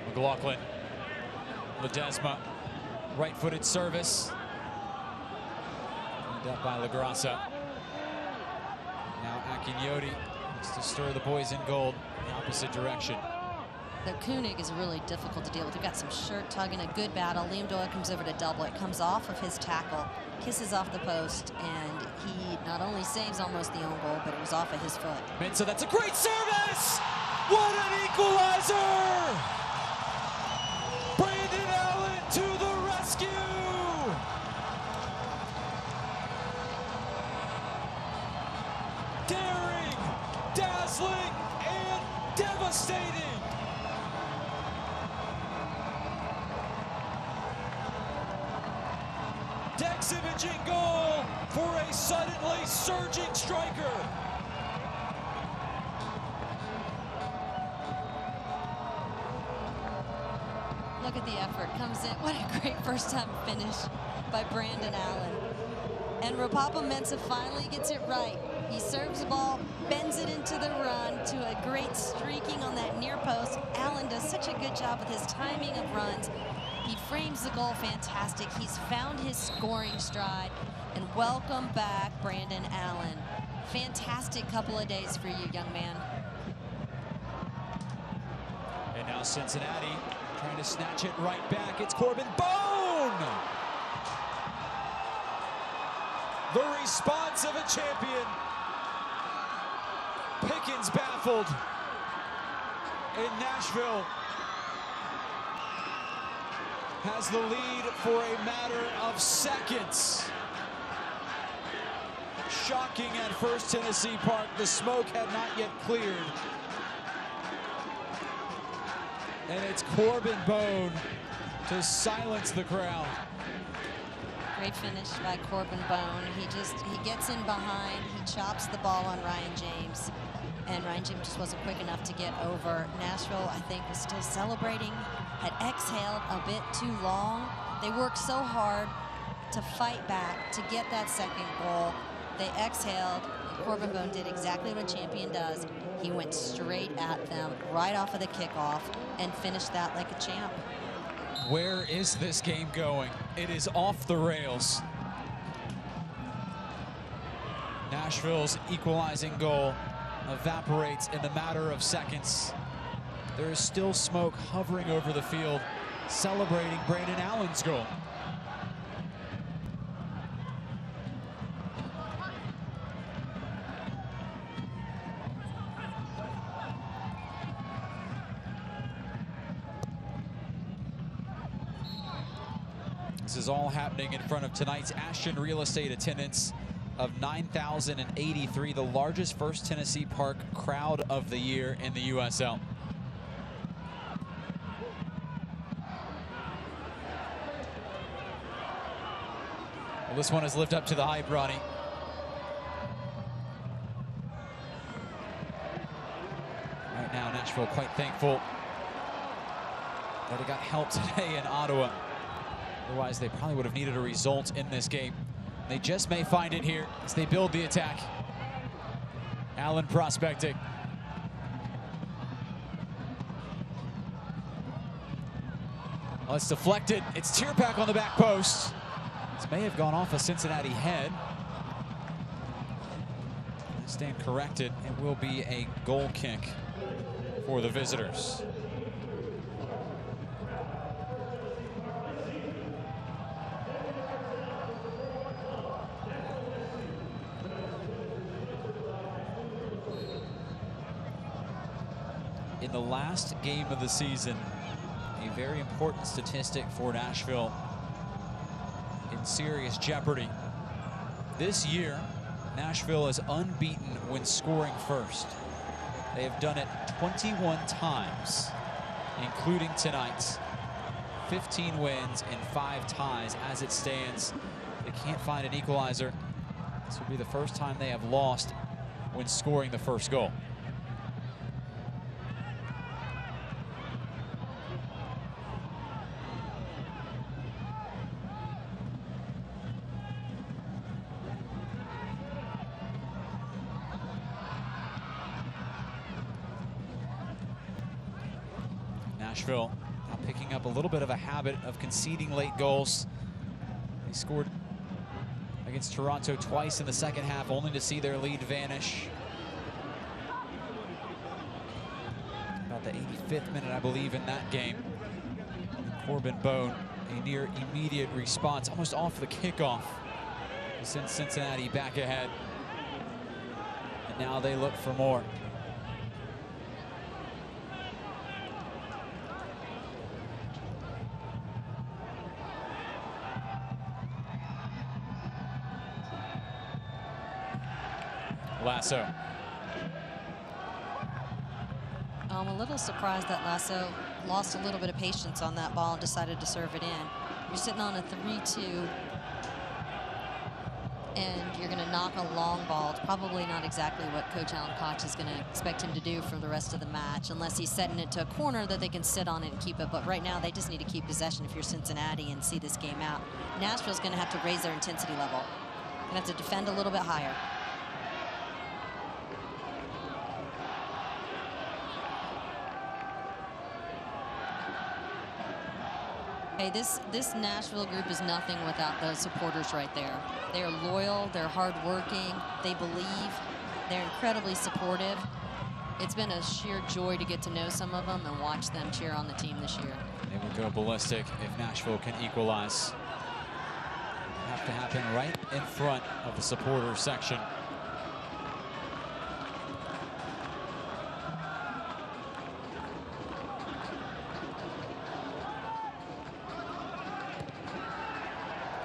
Speaker 1: McLaughlin, Ledesma, right-footed service. Cleaned up by LaGrassa. Now Akinyoti looks to stir the boys in gold in the opposite direction.
Speaker 2: The Koenig is really difficult to deal with. We've got some shirt tugging, a good battle. Liam Doyle comes over to double it, comes off of his tackle, kisses off the post, and he not only saves almost the own goal, but it was off of his foot.
Speaker 1: Minza, that's a great service! What an equalizer! Brandon Allen to the rescue! Daring, dazzling, and devastating! Dex imaging goal for a suddenly surging striker.
Speaker 2: Look at the effort, comes in. What a great first time finish by Brandon Allen. And Rapapa-Mensah finally gets it right. He serves the ball, bends it into the run to a great streaking on that near post. Allen does such a good job with his timing of runs. He frames the goal fantastic. He's found his scoring stride. And welcome back, Brandon Allen. Fantastic couple of days for you, young man.
Speaker 1: And now Cincinnati trying to snatch it right back. It's Corbin Bone! The response of a champion. Pickens baffled in Nashville. Has the lead for a matter of seconds. Shocking at First Tennessee Park. The smoke had not yet cleared. And it's Corbin Bone to silence the crowd.
Speaker 2: Great finish by Corbin Bone. He gets in behind. He chops the ball on Ryan James. And Ryan James just wasn't quick enough to get over. Nashville, I think, was still celebrating, had exhaled a bit too long. They worked so hard to fight back, to get that second goal. They exhaled. Corbin Bone did exactly what a champion does. He went straight at them right off of the kickoff and finished that like a champ.
Speaker 1: Where is this game going? It is off the rails. Nashville's equalizing goal evaporates in the matter of seconds. There is still smoke hovering over the field, celebrating Brandon Allen's goal. This is all happening in front of tonight's Ashton Real Estate attendance of 9,083, the largest First Tennessee Park crowd of the year in the USL. Well, this one has lived up to the hype, Ronnie. Right now, Nashville quite thankful that it got help today in Ottawa. Otherwise, they probably would have needed a result in this game. They just may find it here as they build the attack. Allen prospecting. Well, it's deflected. It's Tierpak on the back post. This may have gone off a Cincinnati head. Stand corrected. It will be a goal kick for the visitors. In the last game of the season, a very important statistic for Nashville in serious jeopardy. This year, Nashville is unbeaten when scoring first. They have done it 21 times, including tonight's 15 wins and 5 ties as it stands. They can't find an equalizer. This will be the first time they have lost when scoring the first goal. Nashville now picking up a little bit of a habit of conceding late goals. They scored against Toronto twice in the second half, only to see their lead vanish. About the 85th minute, I believe, in that game. Corbin Bone, a near immediate response, almost off the kickoff, to send Cincinnati back ahead. And now they look for more. Lasso.
Speaker 2: I'm a little surprised that Lasso lost a little bit of patience on that ball and decided to serve it in. You're sitting on a 3-2, and you're going to knock a long ball. It's probably not exactly what Coach Alan Koch is going to expect him to do for the rest of the match, unless he's setting it to a corner that they can sit on it and keep it. But right now, they just need to keep possession if you're Cincinnati and see this game out. Nashville's going to have to raise their intensity level. Going to have to defend a little bit higher. Hey, this Nashville group is nothing without those supporters right there. They are loyal, they're hardworking, they believe, they're incredibly supportive. It's been a sheer joy to get to know some of them and watch them cheer on the team this year.
Speaker 1: They will go ballistic if Nashville can equalize. It'll have to happen right in front of the supporter section.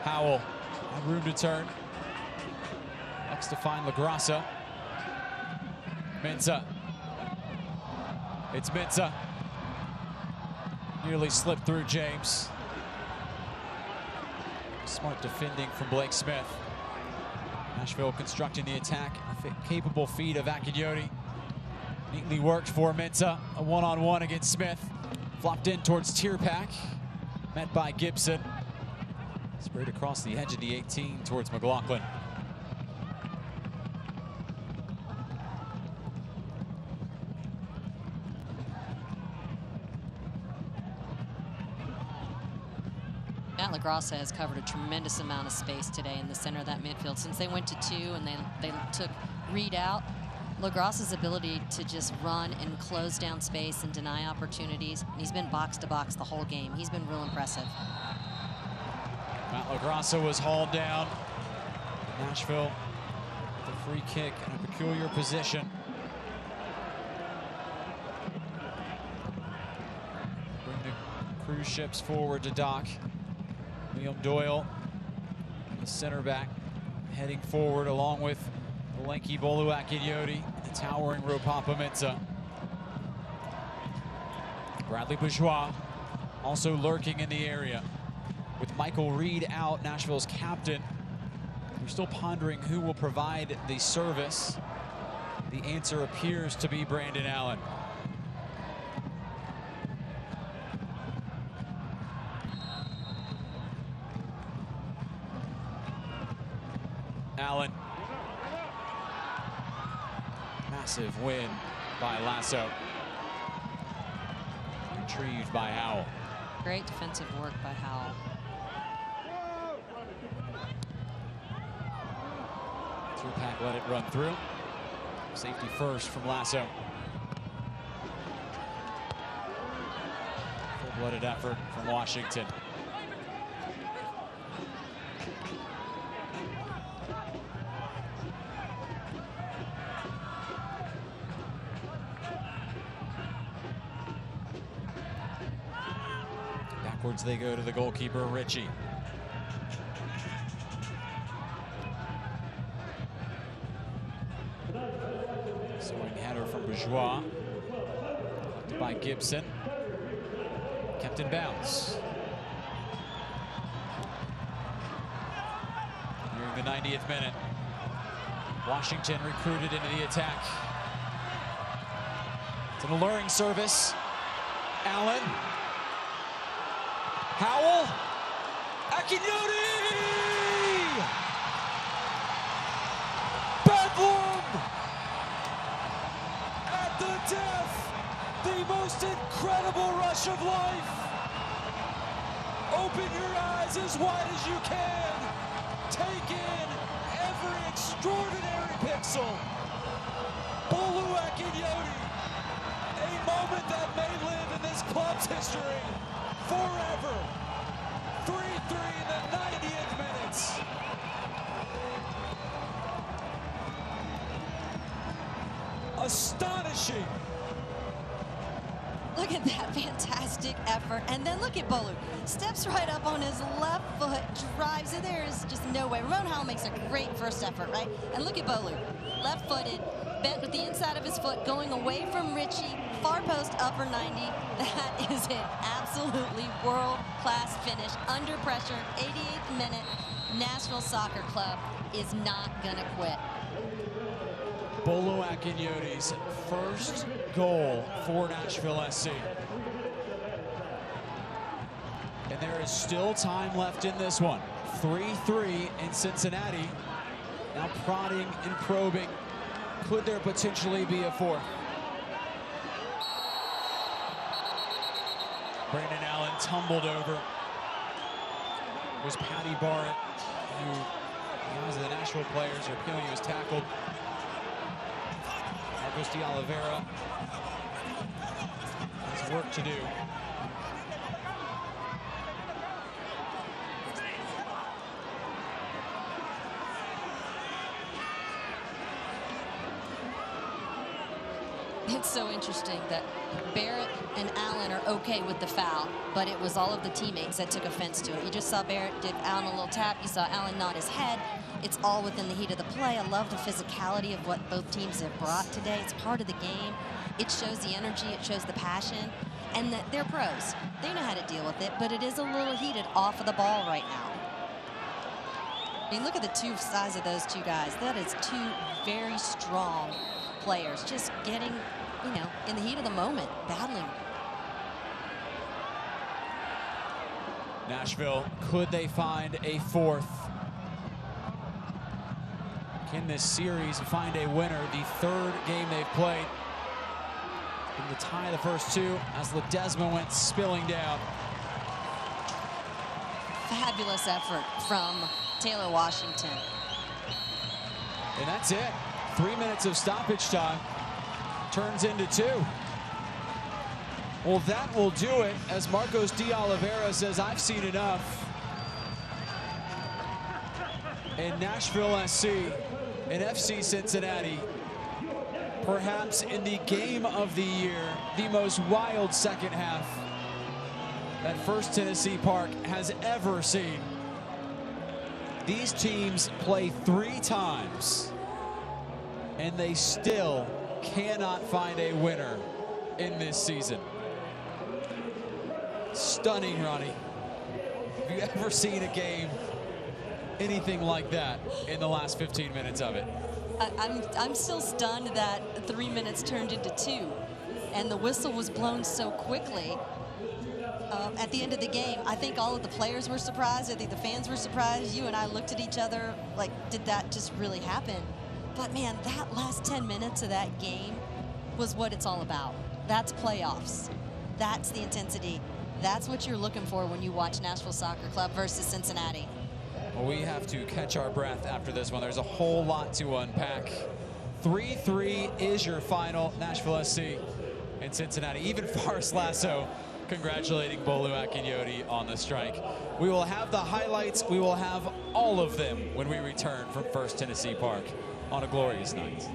Speaker 1: Howell had room to turn. Looks to find LaGrassa. Mensah. It's Mensah. Nearly slipped through James. Smart defending from Blake Smith. Nashville constructing the attack. Capable feed of Akinyoni. Neatly worked for Mensah. A one-on-one against Smith. Flopped in towards Tierpak. Met by Gibson. Sprayed across the edge of the 18 towards McLaughlin.
Speaker 2: Matt LaGrassa has covered a tremendous amount of space today in the center of that midfield. Since they went to 2 and they took Reed out, LaGrassa's ability to just run and close down space and deny opportunities, and he's been box to box the whole game. He's been real impressive.
Speaker 1: Matt LaGrassa was hauled down. Nashville with a free kick in a peculiar position. Bring the cruise ships forward to dock. William Doyle, the center back, heading forward along with the lanky Bolu Akinyoti, the towering Ropapa Mensah. Bradley Bourgeois also lurking in the area. With Michael Reed out, Nashville's captain, we're still pondering who will provide the service. The answer appears to be Brandon Allen. Allen. Massive win by Lasso. Retrieved by Howell.
Speaker 2: Great defensive work by Howell.
Speaker 1: Pack let it run through. Safety first from Lasso. Full-blooded effort from Washington. Backwards they go to the goalkeeper, Ritchie. Swing header from Bourgeois. By Gibson. Kept in bounds. Nearing the 90th minute. Washington recruited into the attack. It's an alluring service. Allen. Howell. Akinyoti! Bedlam! At the death, the most incredible rush of life. Open your eyes as wide as you can. Take in every extraordinary pixel. Bolu Akinyoti, a moment that may live in this club's history forever. 3-3 in the 90th minutes. Astonishing.
Speaker 2: Look at that fantastic effort. And then look at Bolu. Steps right up on his left foot, drives it. There's just no way. Ramon Howell makes a great first effort, right? And look at Bolu. Left-footed, bent with the inside of his foot, going away from Ritchie, far post, upper 90. That is an absolutely world-class finish. Under pressure, 88th minute. Nashville Soccer Club is not gonna quit.
Speaker 1: Bolu Akinyoti's first goal for Nashville SC. And there is still time left in this one. 3-3 in Cincinnati. Now prodding and probing. Could there potentially be a fourth? Brandon Allen tumbled over. It was Patty Barrett who, the eyes of the Nashville players are appealing, he was tackled. Marcos de Oliveira has work to do.
Speaker 2: It's so interesting that Barrett and Allen are okay with the foul, but it was all of the teammates that took offense to it. You just saw Barrett give Allen a little tap. You saw Allen nod his head. It's all within the heat of the play. I love the physicality of what both teams have brought today. It's part of the game. It shows the energy. It shows the passion. And that they're pros. They know how to deal with it, but it is a little heated off of the ball right now. I mean, look at the two sides of those two guys. That is two very strong players just getting, you know, in the heat of the moment, battling.
Speaker 1: Nashville, could they find a fourth? Can this series find a winner? The third game they've played. In the tie of the first two as Ledesma went spilling down.
Speaker 2: Fabulous effort from Taylor Washington.
Speaker 1: And that's it. 3 minutes of stoppage time turns into 2. Well, that will do it, as Marcos de Oliveira says, I've seen enough. And Nashville SC and FC Cincinnati, perhaps in the game of the year, the most wild second half that First Tennessee Park has ever seen. These teams play 3 times, and they still cannot find a winner in this season. Stunning, Ronnie. Have you ever seen a game anything like that in the last 15 minutes of it?
Speaker 2: I'm still stunned that 3 minutes turned into 2, and the whistle was blown so quickly. At the end of the game, I think all of the players were surprised. I think the fans were surprised. You and I looked at each other like, did that just really happen? But man, that last 10 minutes of that game was what it's all about. That's playoffs. That's the intensity. That's what you're looking for when you watch Nashville Soccer Club versus Cincinnati.
Speaker 1: Well, we have to catch our breath after this one. There's a whole lot to unpack. 3-3 is your final. Nashville SC and Cincinnati. Even Forrest Lasso congratulating Bolu Akinyodi on the strike. We will have the highlights. We will have all of them when we return from First Tennessee Park on a glorious night.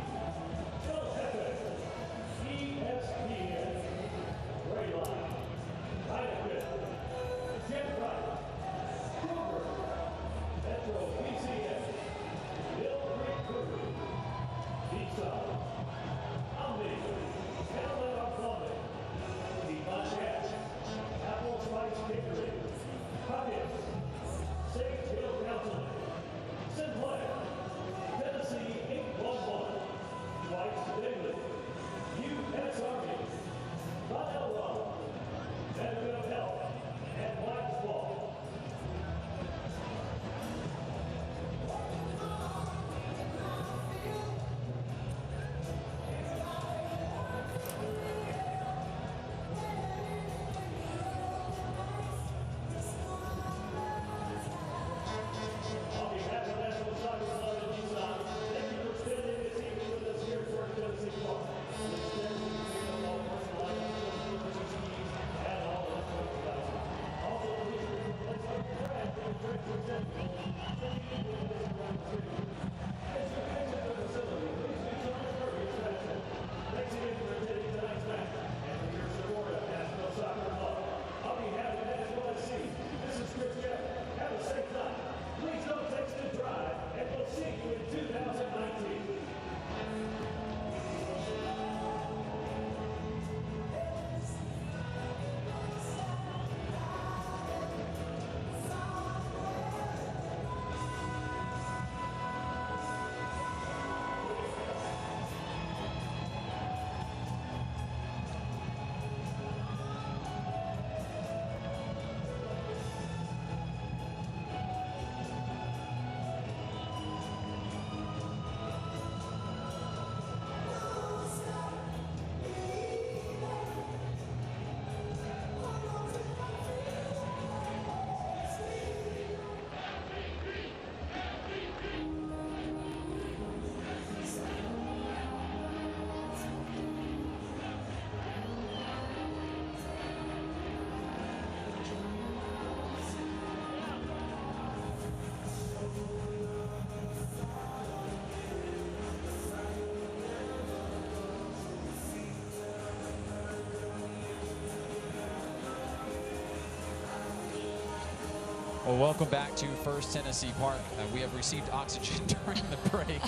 Speaker 1: Well, welcome back to First Tennessee Park. We have received oxygen during the break.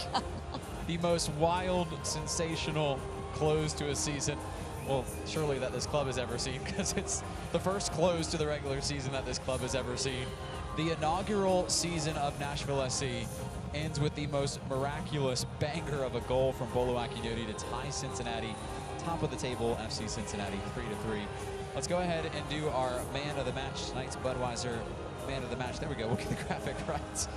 Speaker 1: The most wild, sensational close to a season, well, surely that this club has ever seen, because it's the first close to the regular season that this club has ever seen. The inaugural season of Nashville SC ends with the most miraculous banger of a goal from Bolu Akinyodi to tie Cincinnati, top of the table FC Cincinnati 3-3. Let's go ahead and do our man of the match, tonight's Budweiser man of the match. There we go, we'll get the graphic right.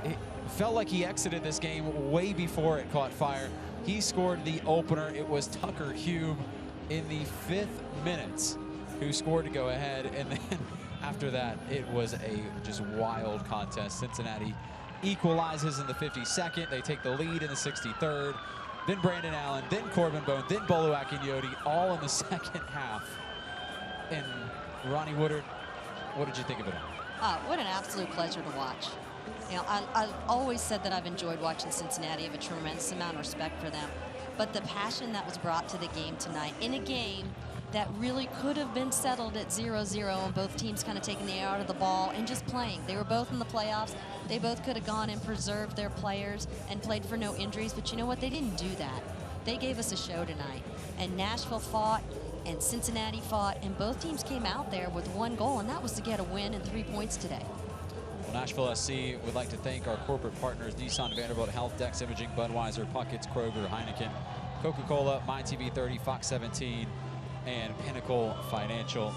Speaker 1: It felt like he exited this game way before it caught fire. He scored the opener. It was Tucker Hume in the 5th minute who scored to go ahead, and then after that it was a just wild contest. Cincinnati equalizes in the 52nd. They take the lead in the 63rd. Then Brandon Allen, then Corbin Bone, then Bolu Akinyodi, all in the second half. And Ronnie Woodard, what did you think of it all?
Speaker 2: What an absolute pleasure to watch. You know, I've always said that I've enjoyed watching Cincinnati. I have a tremendous amount of respect for them. But the passion that was brought to the game tonight, in a game that really could have been settled at 0-0, and both teams kind of taking the air out of the ball and just playing. They were both in the playoffs. They both could have gone and preserved their players and played for no injuries, but you know what? They didn't do that. They gave us a show tonight, and Nashville fought, and Cincinnati fought, and both teams came out there with one goal, and that was to get a win and 3 points today.
Speaker 1: Well, Nashville SC would like to thank our corporate partners, Nissan, Vanderbilt, Health, Dex Imaging, Budweiser, Puckett's, Kroger, Heineken, Coca-Cola, MyTV30, Fox 17, and Pinnacle Financial.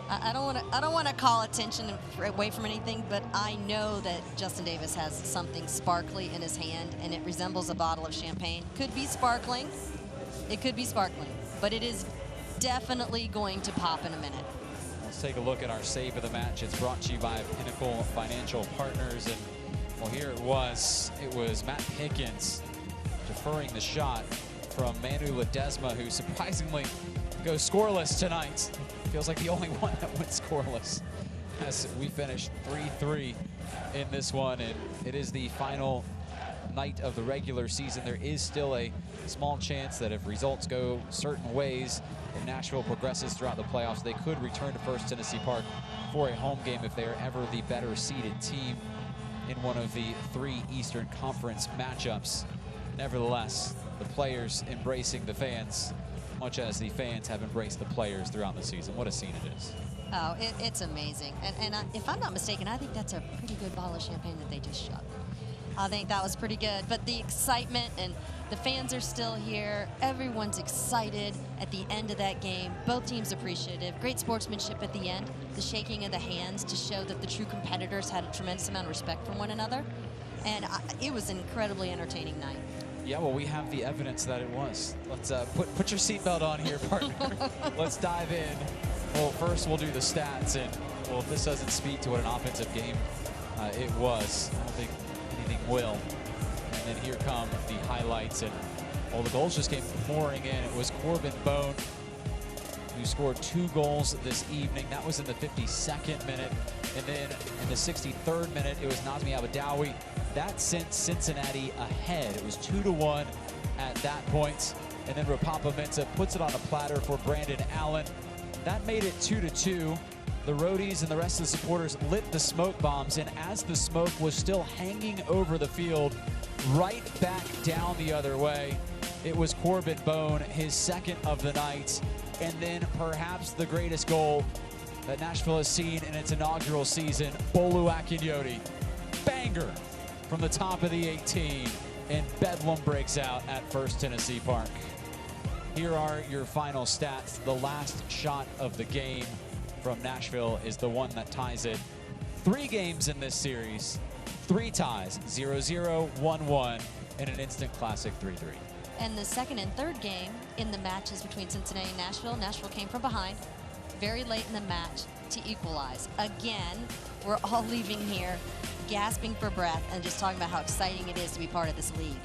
Speaker 2: I don't want to call attention away from anything, but I know that Justin Davis has something sparkly in his hand, and it resembles a bottle of champagne. Could be sparkling. It could be sparkling, but it is definitely going to pop in a minute.
Speaker 1: Let's take a look at our save of the match. It's brought to you by Pinnacle Financial Partners, and well, here it was Matt Pickens deferring the shot from Emanuel Ledesma, who surprisingly goes scoreless tonight. Feels like the only one that went scoreless as we finished 3-3 in this one, and it is the final night of the regular season. There is still a small chance that if results go certain ways, if Nashville progresses throughout the playoffs, they could return to First Tennessee Park for a home game if they are ever the better seeded team in one of the 3 Eastern Conference matchups. Nevertheless, the players embracing the fans, much as the fans have embraced the players throughout the season. What a scene it is.
Speaker 2: Oh, it's amazing. And if I'm not mistaken, I think that's a pretty good bottle of champagne that they just shot. I think that was pretty good. But the excitement, and the fans are still here. Everyone's excited at the end of that game. Both teams appreciative. Great sportsmanship at the end. The shaking of the hands to show that the true competitors had a tremendous amount of respect for one another. And it was an incredibly entertaining night.
Speaker 1: Yeah, well, we have the evidence that it was. Let's put your seatbelt on here, partner. Let's dive in. Well, first we'll do the stats, and well, if this doesn't speak to what an offensive game it was, I don't think anything will. And then here come the highlights, and well, the goals just came pouring in. It was Corbin Bone who scored 2 goals this evening. That was in the 52nd minute, and then in the 63rd minute, it was Nazmi Abadawi. That sent Cincinnati ahead. It was 2-1 at that point. And then Rapapa Mensah puts it on a platter for Brandon Allen. That made it 2-2. The roadies and the rest of the supporters lit the smoke bombs, and as the smoke was still hanging over the field, right back down the other way, it was Corbin Bone, his 2nd of the night, and then perhaps the greatest goal that Nashville has seen in its inaugural season, Bolu Akinyoti. Banger from the top of the 18, and Bedlam breaks out at First Tennessee Park. Here are your final stats. The last shot of the game from Nashville is the one that ties it. 3 games in this series, 3 ties, 0-0, 1-1, and an instant classic 3-3.
Speaker 2: And the 2nd and 3rd game in the matches between Cincinnati and Nashville, Nashville came from behind very late in the match to equalize. Again, we're all leaving here gasping for breath and just talking about how exciting it is to be part of this league.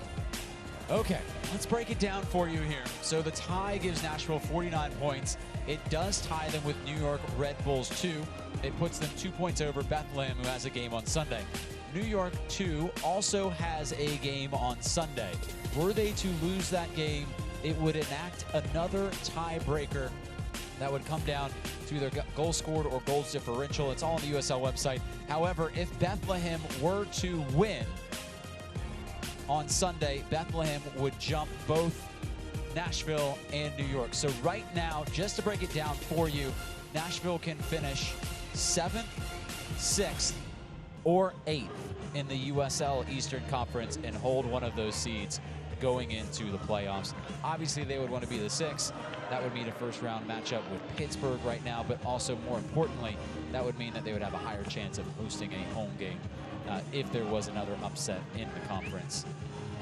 Speaker 1: Okay, let's break it down for you here. So the tie gives Nashville 49 points. It does tie them with New York Red Bulls 2. It puts them 2 points over Bethlehem, who has a game on Sunday. New York 2 also has a game on Sunday. Were they to lose that game, it would enact another tiebreaker that would come down to either goals scored or goals differential. It's all on the USL website. However, if Bethlehem were to win on Sunday, Bethlehem would jump both Nashville and New York. So right now, just to break it down for you, Nashville can finish 7th, 6th, or 8th in the USL Eastern Conference and hold one of those seeds going into the playoffs. Obviously, they would want to be the 6th. That would mean a first-round matchup with Pittsburgh right now, but also, more importantly, that would mean that they would have a higher chance of hosting a home game if there was another upset in the conference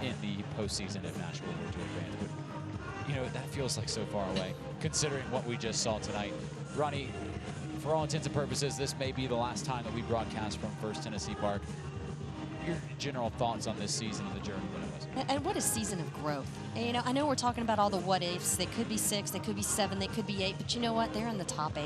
Speaker 1: in the postseason if Nashville were to advance. But, you know, that feels like so far away, considering what we just saw tonight. Ronnie, for all intents and purposes, this may be the last time that we broadcast from First Tennessee Park. Your general thoughts on this season and the journey that it was.
Speaker 2: And what a season of growth. And, you know, I know we're talking about all the what ifs. They could be 6, they could be 7, they could be 8, but you know what? They're in the top 8,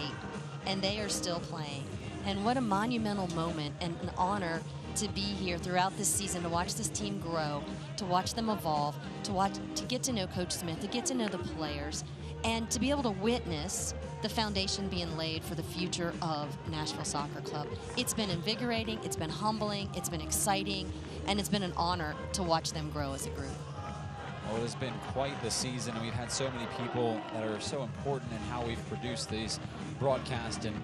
Speaker 2: and they are still playing. And what a monumental moment and an honor to be here throughout this season, to watch this team grow, to watch them evolve, to get to know Coach Smith, to get to know the players. and to be able to witness the foundation being laid for the future of Nashville Soccer Club. It's been invigorating, it's been humbling, it's been exciting, and it's been an honor to watch them grow as a group.
Speaker 1: Well, it has been quite the season. We've had so many people that are so important in how we've produced these broadcasts, and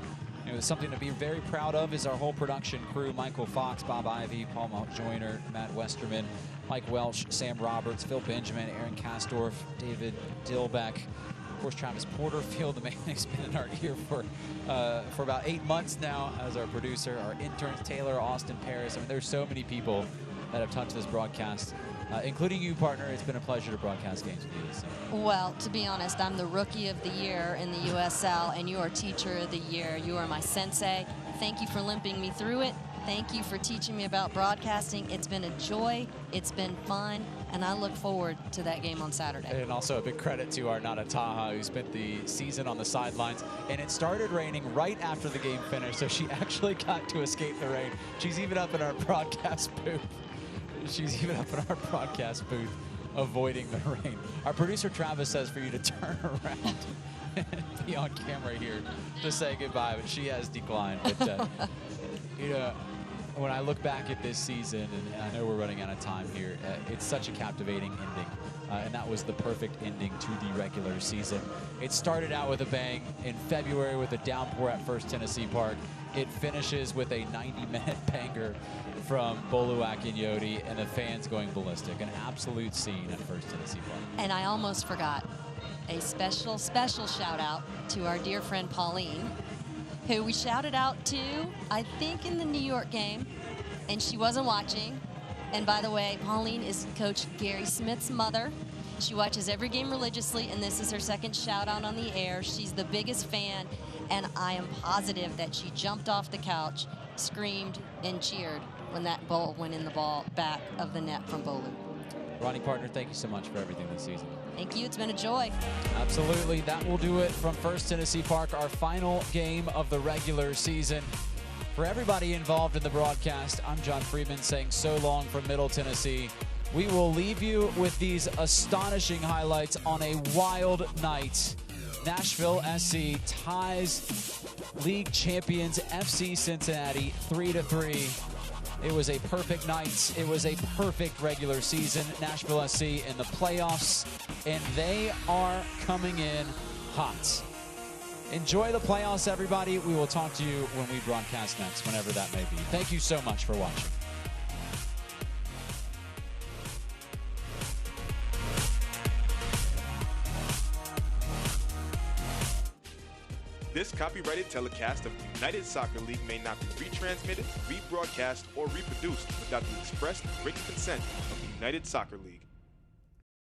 Speaker 1: something to be very proud of is our whole production crew: Michael Fox, Bob Ivy, Paul Joyner, Matt Westerman, Mike Welsh, Sam Roberts, Phil Benjamin, Aaron Kastorf, David Dillbeck, of course Travis Porterfield, the man who's been in our ear for about 8 months now as our producer, our interns Taylor, Austin, Paris. I mean, there's so many people that have touched this broadcast, including you, partner. It's been a pleasure to broadcast games with you this season.
Speaker 2: Well, to be honest, I'm the Rookie of the Year in the USL, and you are Teacher of the Year. You are my sensei. Thank you for limping me through it. Thank you for teaching me about broadcasting. It's been a joy. It's been fun, and I look forward to that game on Saturday.
Speaker 1: And also a big credit to our Nana Taha, who spent the season on the sidelines. And it started raining right after the game finished, so she actually got to escape the rain. She's even up in our broadcast booth. Avoiding the rain. Our producer Travis says for you to turn around and be on camera here to say goodbye, but she has declined. But when I look back at this season, and I know we're running out of time here, it's such a captivating ending. And that was the perfect ending to the regular season. It started out with a bang in February with a downpour at First Tennessee Park. It finishes with a 90-minute banger from Bolu Akinyodi and the fans going ballistic. An absolute scene at First Tennessee Park.
Speaker 2: And I almost forgot a special shout out to our dear friend Pauline, who we shouted out to, I think, in the New York game, and she wasn't watching. And by the way, Pauline is Coach Gary Smith's mother. She watches every game religiously, and this is her second shout out on the air. She's the biggest fan, and I am positive that she jumped off the couch, screamed, and cheered when that ball went in the back of the net from Bolu.
Speaker 1: Ronnie, partner, thank you so much for everything this season.
Speaker 2: Thank you. It's been a joy.
Speaker 1: Absolutely. That will do it from First Tennessee Park, our final game of the regular season. For everybody involved in the broadcast, I'm John Friedman saying so long from Middle Tennessee. We will leave you with these astonishing highlights on a wild night. Nashville SC ties league champions FC Cincinnati 3-3. It was a perfect night. It was a perfect regular season. Nashville SC in the playoffs, and they are coming in hot. Enjoy the playoffs, everybody. We will talk to you when we broadcast next, whenever that may be. Thank you so much for watching.
Speaker 7: This copyrighted telecast of the United Soccer League may not be retransmitted, rebroadcast, or reproduced without the express written consent of the United Soccer League.